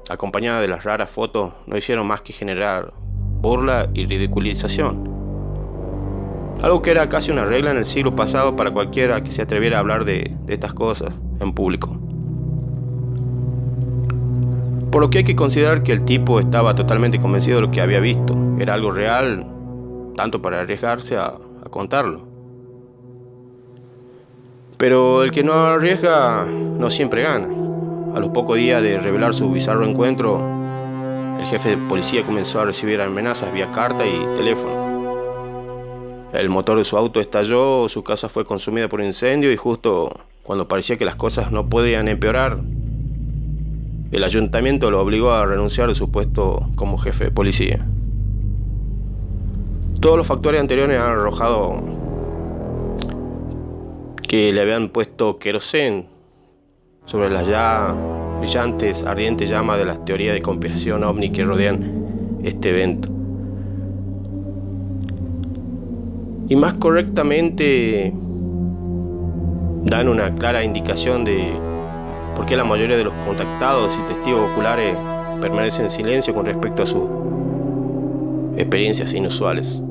Speaker 5: acompañada de las raras fotos, no hicieron más que generar burla y ridiculización. Algo que era casi una regla en el siglo pasado para cualquiera que se atreviera a hablar de estas cosas en público. Por lo que hay que considerar que el tipo estaba totalmente convencido de lo que había visto. Era algo real, tanto para arriesgarse a contarlo. Pero el que no arriesga no siempre gana. A los pocos días de revelar su bizarro encuentro, el jefe de policía comenzó a recibir amenazas vía carta y teléfono. El motor de su auto estalló, su casa fue consumida por un incendio y justo cuando parecía que las cosas no podían empeorar, el ayuntamiento lo obligó a renunciar de su puesto como jefe de policía. Todos los factores anteriores han arrojado que le habían puesto queroseno sobre las ya brillantes, ardientes llamas de las teorías de conspiración ovni que rodean este evento. Y más correctamente dan una clara indicación de por qué la mayoría de los contactados y testigos oculares permanecen en silencio con respecto a sus experiencias inusuales.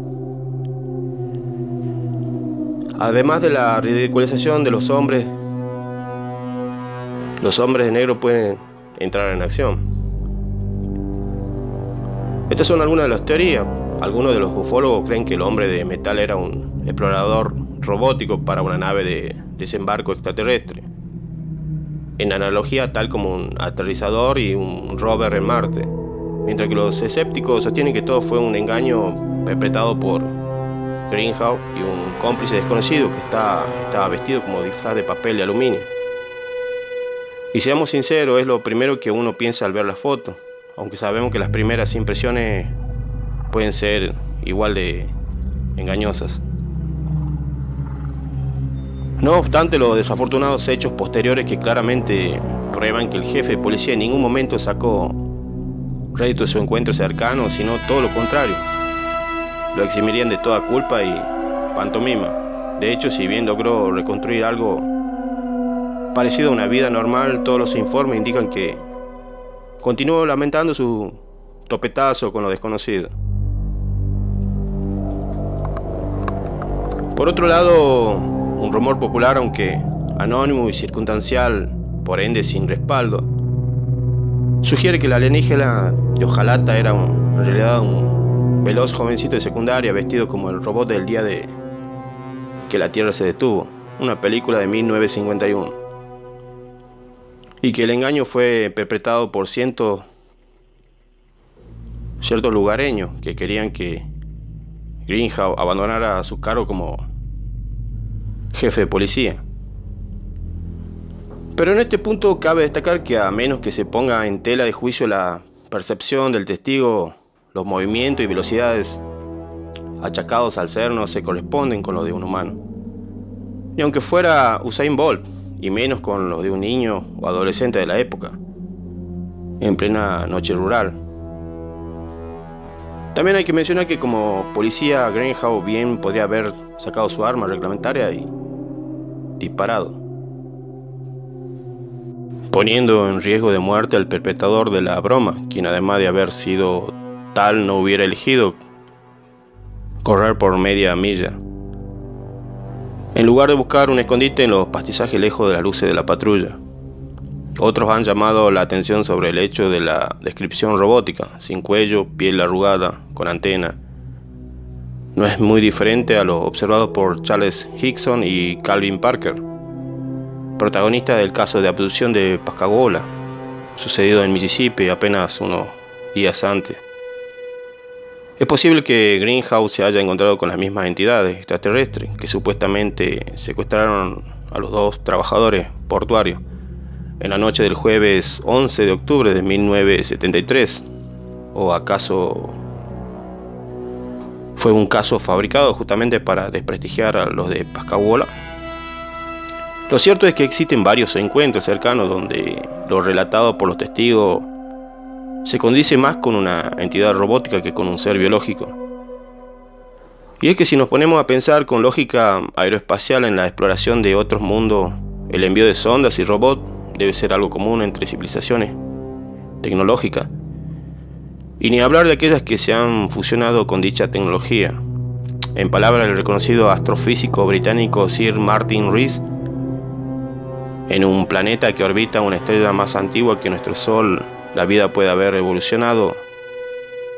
Speaker 5: Además de la ridiculización de los hombres de negro pueden entrar en acción. Estas son algunas de las teorías. Algunos de los ufólogos creen que el hombre de metal era un explorador robótico para una nave de desembarco extraterrestre, en analogía tal como un aterrizador y un rover en Marte, mientras que los escépticos sostienen que todo fue un engaño perpetrado por Greenhow y un cómplice desconocido que estaba vestido como disfraz de papel de aluminio. Y seamos sinceros, es lo primero que uno piensa al ver la foto, aunque sabemos que las primeras impresiones pueden ser igual de engañosas. No obstante, los desafortunados hechos posteriores que claramente prueban que el jefe de policía en ningún momento sacó rédito de su encuentro cercano, sino todo lo contrario, lo eximirían de toda culpa y pantomima. De hecho, si bien logró reconstruir algo parecido a una vida normal, todos los informes indican que continuó lamentando su topetazo con lo desconocido. Por otro lado, un rumor popular, aunque anónimo y circunstancial, por ende sin respaldo, sugiere que el alienígena de hojalata era en realidad un veloz jovencito de secundaria vestido como el robot del día de que la Tierra se detuvo, una película de 1951, y que el engaño fue perpetrado por ciertos lugareños que querían que Greenhow abandonara su cargo como jefe de policía. Pero en este punto cabe destacar que a menos que se ponga en tela de juicio la percepción del testigo, los movimientos y velocidades achacados al ser no se corresponden con los de un humano. Y aunque fuera Usain Bolt, y menos con los de un niño o adolescente de la época, en plena noche rural. También hay que mencionar que como policía Greenhow bien podría haber sacado su arma reglamentaria y disparado, poniendo en riesgo de muerte al perpetrador de la broma, quien además de haber sido tal no hubiera elegido correr por media milla, en lugar de buscar un escondite en los pastizales lejos de las luces de la patrulla. Otros han llamado la atención sobre el hecho de la descripción robótica, sin cuello, piel arrugada, con antena. No es muy diferente a lo observado por Charles Hickson y Calvin Parker, protagonistas del caso de abducción de Pascagoula, sucedido en Mississippi apenas unos días antes. Es posible que Greenhow se haya encontrado con las mismas entidades extraterrestres que supuestamente secuestraron a los dos trabajadores portuarios en la noche del jueves 11 de octubre de 1973, o acaso fue un caso fabricado justamente para desprestigiar a los de Pascagoula. Lo cierto es que existen varios encuentros cercanos donde lo relatado por los testigos se condice más con una entidad robótica que con un ser biológico. Y es que si nos ponemos a pensar con lógica aeroespacial en la exploración de otros mundos, el envío de sondas y robots debe ser algo común entre civilizaciones tecnológicas. Y ni hablar de aquellas que se han fusionado con dicha tecnología. En palabras del reconocido astrofísico británico Sir Martin Rees, en un planeta que orbita una estrella más antigua que nuestro Sol, la vida puede haber evolucionado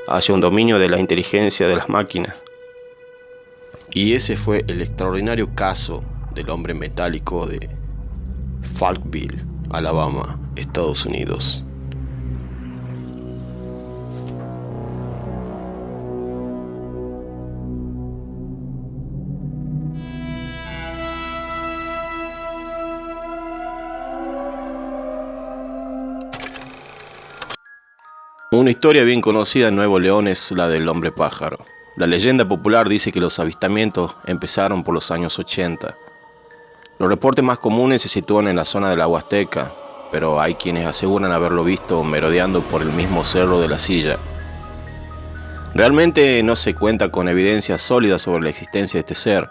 Speaker 5: hacia un dominio de la inteligencia de las máquinas. Y ese fue el extraordinario caso del hombre metálico de Falkville, Alabama, Estados Unidos. Una historia bien conocida en Nuevo León es la del hombre pájaro. La leyenda popular dice que los avistamientos empezaron por los años 80. Los reportes más comunes se sitúan en la zona de la Huasteca, pero hay quienes aseguran haberlo visto merodeando por el mismo cerro de la Silla. Realmente no se cuenta con evidencias sólidas sobre la existencia de este ser,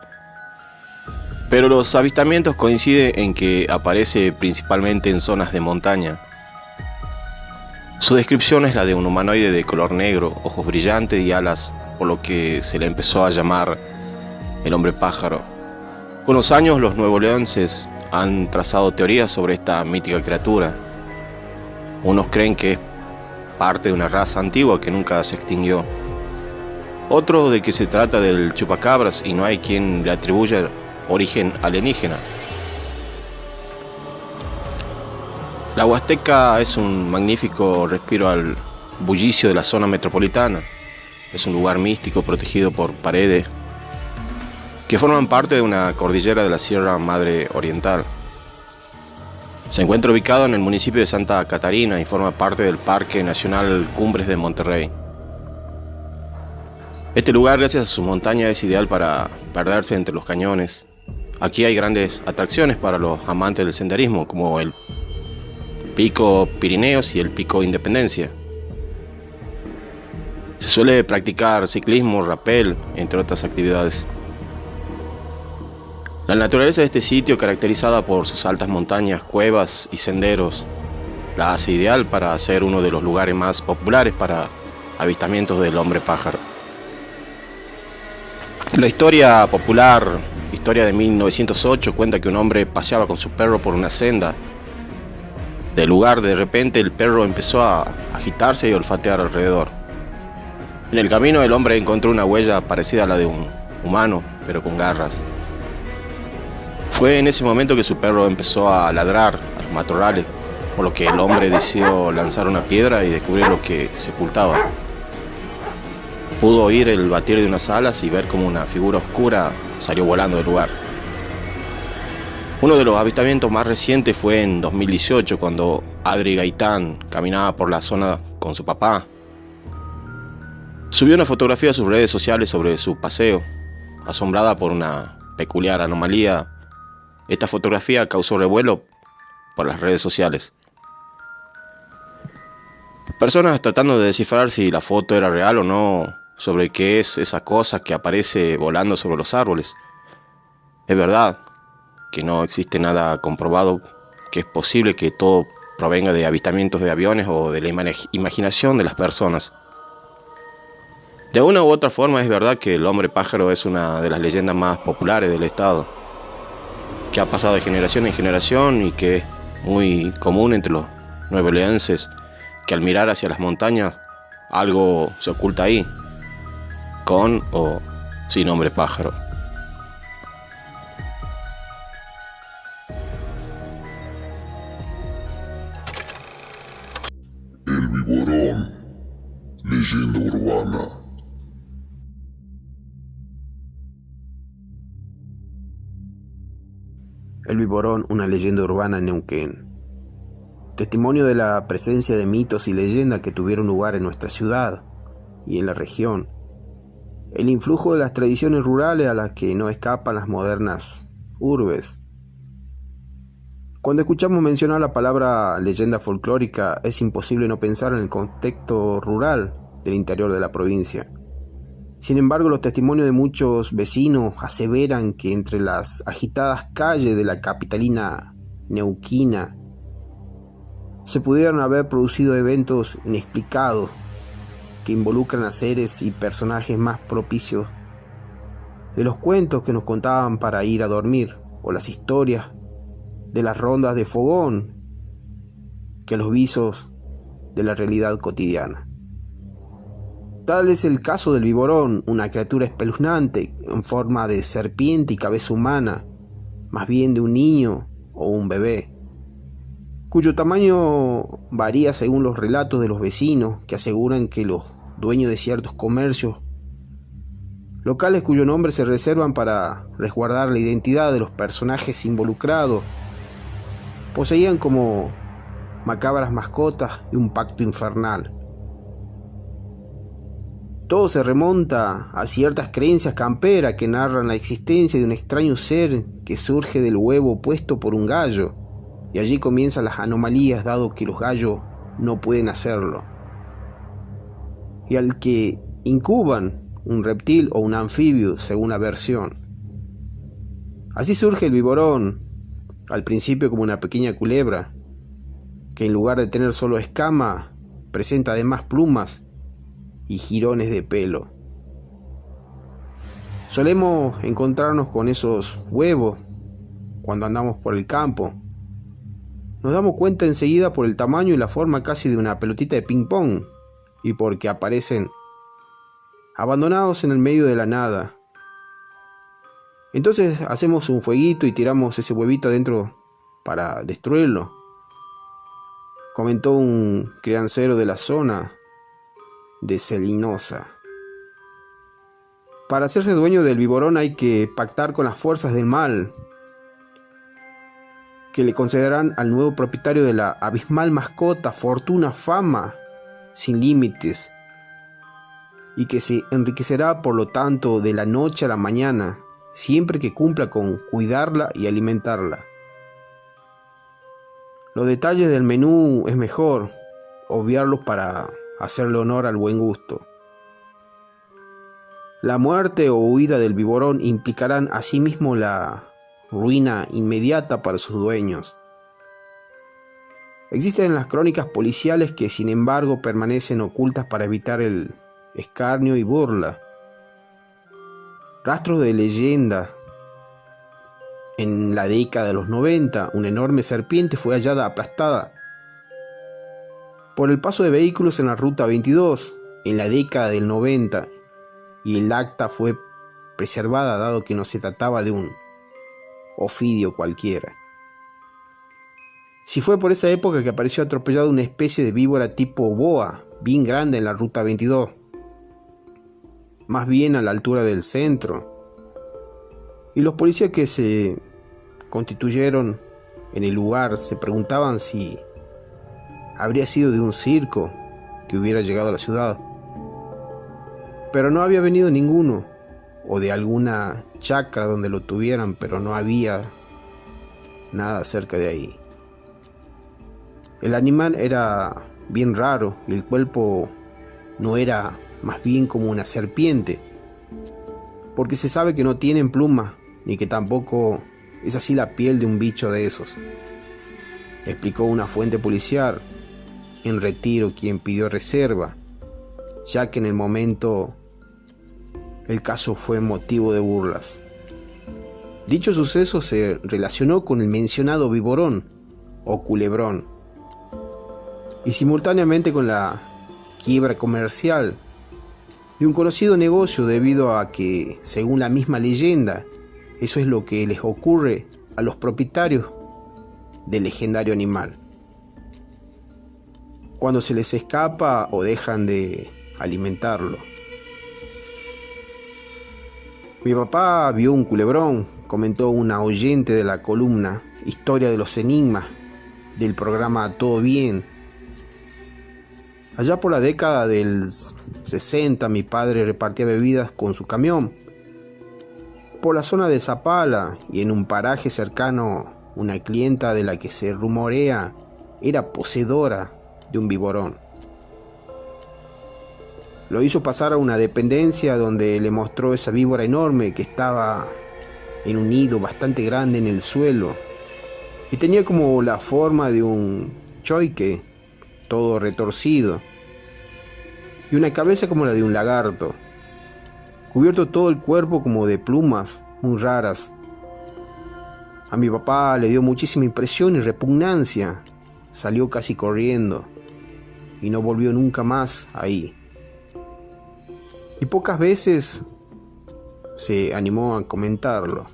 Speaker 5: pero los avistamientos coinciden en que aparece principalmente en zonas de montaña. Su descripción es la de un humanoide de color negro, ojos brillantes y alas, por lo que se le empezó a llamar el hombre pájaro. Con los años, los nuevoleonses han trazado teorías sobre esta mítica criatura. Unos creen que es parte de una raza antigua que nunca se extinguió. Otros de que se trata del chupacabras y no hay quien le atribuya origen alienígena. La Huasteca es un magnífico respiro al bullicio de la zona metropolitana. Es un lugar místico protegido por paredes que forman parte de una cordillera de la Sierra Madre Oriental. Se encuentra ubicado en el municipio de Santa Catarina y forma parte del Parque Nacional Cumbres de Monterrey. Este lugar, gracias a su montaña, es ideal para perderse entre los cañones. Aquí hay grandes atracciones para los amantes del senderismo, como el Pico Pirineos y el Pico Independencia. Se suele practicar ciclismo, rappel, entre otras actividades. La naturaleza de este sitio, caracterizada por sus altas montañas, cuevas y senderos, la hace ideal para ser uno de los lugares más populares para avistamientos del hombre pájaro. La historia popular, historia de 1908, cuenta que un hombre paseaba con su perro por una senda. Del lugar, de repente, el perro empezó a agitarse y olfatear alrededor. En el camino, el hombre encontró una huella parecida a la de un humano, pero con garras. Fue en ese momento que su perro empezó a ladrar a los matorrales, por lo que el hombre decidió lanzar una piedra y descubrir lo que se ocultaba. Pudo oír el batir de unas alas y ver cómo una figura oscura salió volando del lugar. Uno de los avistamientos más recientes fue en 2018, cuando Adri Gaitán caminaba por la zona con su papá. Subió una fotografía a sus redes sociales sobre su paseo. Asombrada por una peculiar anomalía, esta fotografía causó revuelo por las redes sociales. Personas tratando de descifrar si la foto era real o no, sobre qué es esa cosa que aparece volando sobre los árboles. Es verdad que no existe nada comprobado, que es posible que todo provenga de avistamientos de aviones o de la imaginación de las personas. De una u otra forma, es verdad que el hombre pájaro es una de las leyendas más populares del estado, que ha pasado de generación en generación y que es muy común entre los nuevoleonses, que al mirar hacia las montañas algo se oculta ahí, con o sin hombre pájaro.
Speaker 3: El Viborón, leyenda urbana.
Speaker 2: El Viborón, una leyenda urbana en Neuquén. Testimonio de la presencia de mitos y leyendas que tuvieron lugar en nuestra ciudad y en la región. El influjo de las tradiciones rurales a las que no escapan las modernas urbes. Cuando escuchamos mencionar la palabra leyenda folclórica, es imposible no pensar en el contexto rural del interior de la provincia. Sin embargo, los testimonios de muchos vecinos aseveran que entre las agitadas calles de la capitalina neuquina se pudieron haber producido eventos inexplicados que involucran a seres y personajes más propicios de los cuentos que nos contaban para ir a dormir, o las historias de las rondas de fogón que los visos de la realidad cotidiana. Tal es el caso del Viborón, una criatura espeluznante en forma de serpiente y cabeza humana, más bien de un niño o un bebé, cuyo tamaño varía según los relatos de los vecinos, que aseguran que los dueños de ciertos comercios locales cuyo nombre se reservan para resguardar la identidad de los personajes involucrados poseían como macabras mascotas y un pacto infernal. Todo se remonta a ciertas creencias camperas que narran la existencia de un extraño ser que surge del huevo puesto por un gallo, y allí comienzan las anomalías dado que los gallos no pueden hacerlo, y al que incuban un reptil o un anfibio según la versión. Así surge el viborón, al principio como una pequeña culebra, que en lugar de tener solo escama, presenta además plumas y jirones de pelo. Solemos encontrarnos con esos huevos cuando andamos por el campo. Nos damos cuenta enseguida por el tamaño y la forma casi de una pelotita de ping pong, y porque aparecen abandonados en el medio de la nada. Entonces hacemos un fueguito y tiramos ese huevito adentro para destruirlo, comentó un criancero de la zona de Celinosa. Para hacerse dueño del viborón hay que pactar con las fuerzas del mal, que le concederán al nuevo propietario de la abismal mascota fortuna, fama sin límites, y que se enriquecerá por lo tanto de la noche a la mañana, siempre que cumpla con cuidarla y alimentarla. Los detalles del menú es mejor obviarlos para hacerle honor al buen gusto. La muerte o huida del viborón implicarán asimismo la ruina inmediata para sus dueños. Existen las crónicas policiales que sin embargo permanecen ocultas para evitar el escarnio y burla. Rastros de leyenda. En la década de los 90, una enorme serpiente fue hallada aplastada por el paso de vehículos en la ruta 22 en la década del 90, y el acta fue preservada dado que no se trataba de un ofidio cualquiera. Si fue por esa época que apareció atropellada una especie de víbora tipo boa, bien grande en la ruta 22, más bien a la altura del centro, y los policías que se constituyeron en el lugar se preguntaban si habría sido de un circo que hubiera llegado a la ciudad, pero no había venido ninguno, o de alguna chacra donde lo tuvieran, pero no había nada cerca de ahí. El animal era bien raro y el cuerpo no era más bien como una serpiente, porque se sabe que no tienen plumas ni que tampoco es así la piel de un bicho de esos, explicó una fuente policial en retiro quien pidió reserva, ya que en el momento el caso fue motivo de burlas. Dicho suceso se relacionó con el mencionado viborón o culebrón y simultáneamente con la quiebra comercial de un conocido negocio, debido a que, según la misma leyenda, eso es lo que les ocurre a los propietarios del legendario animal cuando se les escapa o dejan de alimentarlo. Mi papá vio un culebrón, comentó una oyente de la columna Historia de los Enigmas del programa Todo Bien. Allá por la década del 60, mi padre repartía bebidas con su camión por la zona de Zapala, y en un paraje cercano una clienta de la que se rumorea era poseedora de un viborón. Lo hizo pasar a una dependencia donde le mostró esa víbora enorme que estaba en un nido bastante grande en el suelo y tenía como la forma de un choique, todo retorcido, y una cabeza como la de un lagarto, cubierto todo el cuerpo como de plumas muy raras. A mi papá le dio muchísima impresión y repugnancia, salió casi corriendo y no volvió nunca más ahí. Y pocas veces se animó a comentarlo.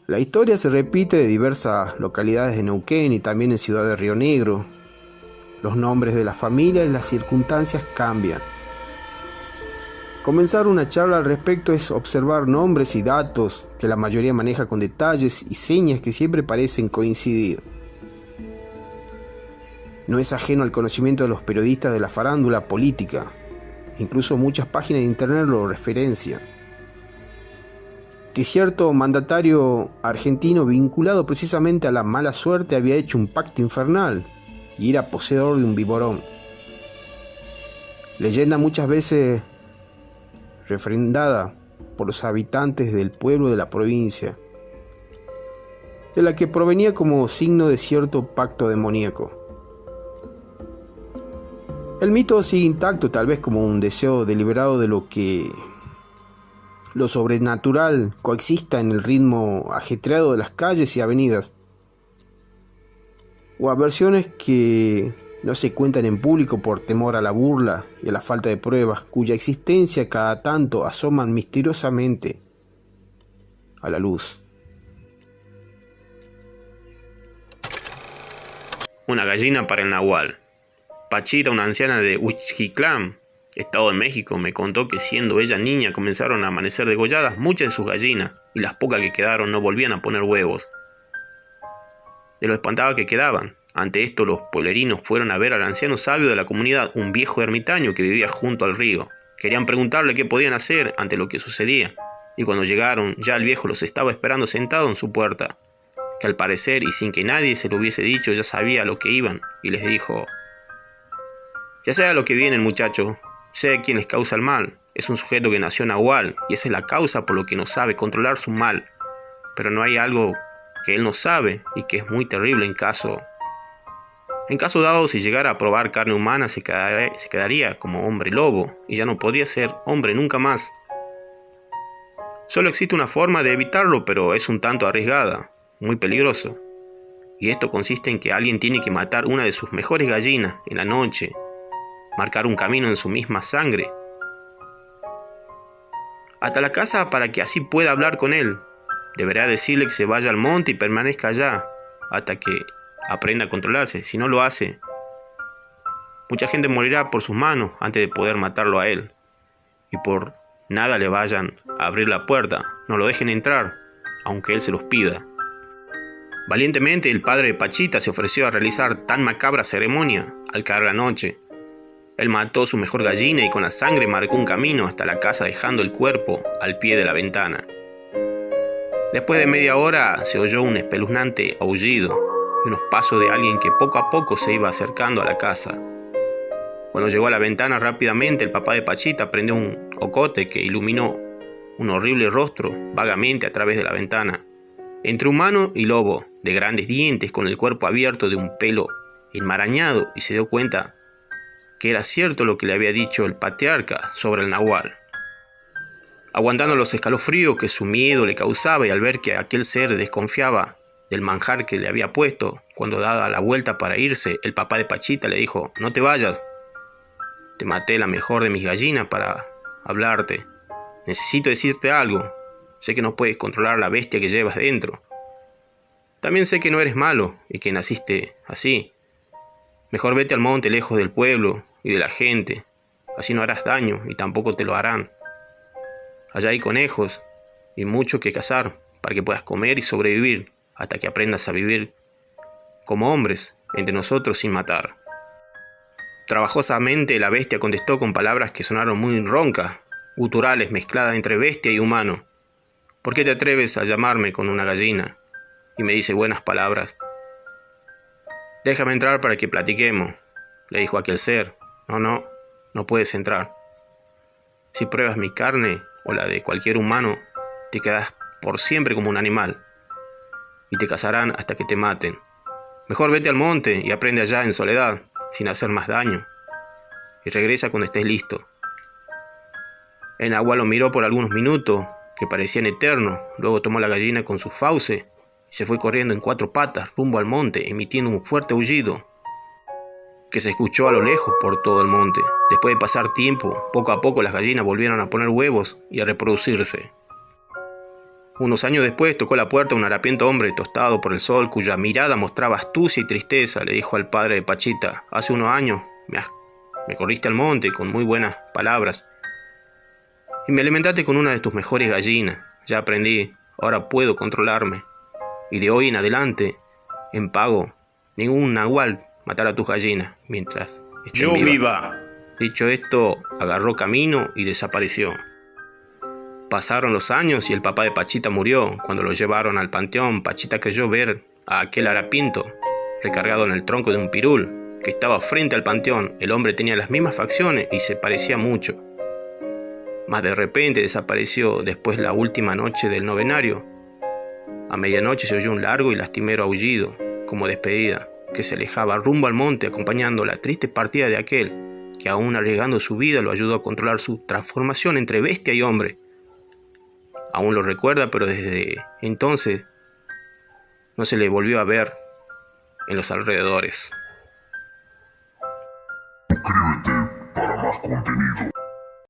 Speaker 2: La historia se repite de diversas localidades de Neuquén y también en Ciudad de Río Negro. Los nombres de la familia y las circunstancias cambian. Comenzar una charla al respecto es observar nombres y datos que la mayoría maneja con detalles y señas que siempre parecen coincidir. no es ajeno al conocimiento de los periodistas de la farándula política. Incluso muchas páginas de internet lo referencian. Que cierto mandatario argentino vinculado precisamente a la mala suerte había hecho un pacto infernal y era poseedor de un viborón. Leyenda muchas veces refrendada por los habitantes del pueblo de la provincia, de la que provenía como signo de cierto pacto demoníaco. El mito sigue intacto, tal vez como un deseo deliberado de que lo sobrenatural coexista en el ritmo ajetreado de las calles y avenidas, o a versiones que no se cuentan en público por temor a la burla y a la falta de pruebas, cuya existencia cada tanto asoman misteriosamente a la luz.
Speaker 1: Una gallina para el nahual. Pachita, una anciana de Huixquiclán, Estado de México, me contó que siendo ella niña comenzaron a amanecer degolladas muchas de sus gallinas y las pocas que quedaron no volvían a poner huevos. De lo espantada que quedaban. Ante esto los pueblerinos fueron a ver al anciano sabio de la comunidad, un viejo ermitaño que vivía junto al río. Querían preguntarle qué podían hacer ante lo que sucedía, y cuando llegaron ya el viejo los estaba esperando sentado en su puerta, que al parecer y sin que nadie se lo hubiese dicho ya sabía a lo que iban, y les dijo: ya sé a lo que vienen, muchachos, sé quién les causa el mal, es un sujeto que nació nahual, y esa es la causa por lo que no sabe controlar su mal, pero no hay algo que él no sabe y que es muy terrible en caso dado, si llegara a probar carne humana se quedaría como hombre lobo y ya no podría ser hombre nunca más. Solo existe una forma de evitarlo, pero es un tanto arriesgada, muy peligroso. Y esto consiste en que alguien tiene que matar una de sus mejores gallinas en la noche, marcar un camino en su misma sangre hasta la casa para que así pueda hablar con él. Deberá decirle que se vaya al monte y permanezca allá hasta que aprenda a controlarse. Si no lo hace, mucha gente morirá por sus manos antes de poder matarlo a él. Y por nada le vayan a abrir la puerta, no lo dejen entrar, aunque él se los pida. Valientemente el padre de Pachita se ofreció a realizar tan macabra ceremonia. Al caer la noche, él mató su mejor gallina y con la sangre marcó un camino hasta la casa, dejando el cuerpo al pie de la ventana. Después de media hora se oyó un espeluznante aullido y unos pasos de alguien que poco a poco se iba acercando a la casa. Cuando llegó a la ventana rápidamente, el papá de Pachita prendió un ocote que iluminó un horrible rostro vagamente a través de la ventana. Entre humano y lobo, de grandes dientes, con el cuerpo abierto de un pelo enmarañado, y se dio cuenta que era cierto lo que le había dicho el patriarca sobre el nahual. Aguantando los escalofríos que su miedo le causaba y al ver que aquel ser desconfiaba del manjar que le había puesto, cuando dada la vuelta para irse, el papá de Pachita le dijo: no te vayas, te maté la mejor de mis gallinas para hablarte. Necesito decirte algo. Sé que no puedes controlar la bestia que llevas dentro. También sé que no eres malo y que naciste así. Mejor vete al monte lejos del pueblo y de la gente. Así no harás daño y tampoco te lo harán. Allá hay conejos y mucho que cazar para que puedas comer y sobrevivir hasta que aprendas a vivir como hombres entre nosotros sin matar. Trabajosamente la bestia contestó con palabras que sonaron muy roncas, guturales mezcladas entre bestia y humano. ¿Por qué te atreves a llamarme con una gallina? Y me dice buenas palabras. Déjame entrar para que platiquemos, le dijo aquel ser. No puedes entrar. Si pruebas mi carne o la de cualquier humano, te quedas por siempre como un animal y te cazarán hasta que te maten. Mejor vete al monte y aprende allá en soledad, sin hacer más daño, y regresa cuando estés listo. El nahual lo miró por algunos minutos, que parecían eternos, luego tomó la gallina con sus fauces y se fue corriendo en 4 patas rumbo al monte, emitiendo un fuerte aullido que se escuchó a lo lejos por todo el monte. Después de pasar tiempo, poco a poco las gallinas volvieron a poner huevos y a reproducirse. Unos años después tocó la puerta un harapiento hombre tostado por el sol, cuya mirada mostraba astucia y tristeza. Le dijo al padre de Pachita: hace unos años me corriste al monte con muy buenas palabras y me alimentaste con una de tus mejores gallinas. Ya aprendí, ahora puedo controlarme, y de hoy en adelante, en pago, ningún nahual matar a tus gallinas mientras estén viva. Dicho esto, agarró camino y desapareció. Pasaron los años y el papá de Pachita murió. Cuando lo llevaron al panteón, Pachita creyó ver a aquel harapiento recargado en el tronco de un pirul que estaba frente al panteón. El hombre tenía las mismas facciones y se parecía mucho. Mas de repente desapareció. Después, la última noche del novenario, a medianoche se oyó un largo y lastimero aullido, como despedida, que se alejaba rumbo al monte, acompañando la triste partida de aquel que, aún arriesgando su vida, lo ayudó a controlar su transformación entre bestia y hombre. Aún lo recuerda, pero desde entonces no se le volvió a ver en los alrededores.
Speaker 3: Suscríbete para más contenido.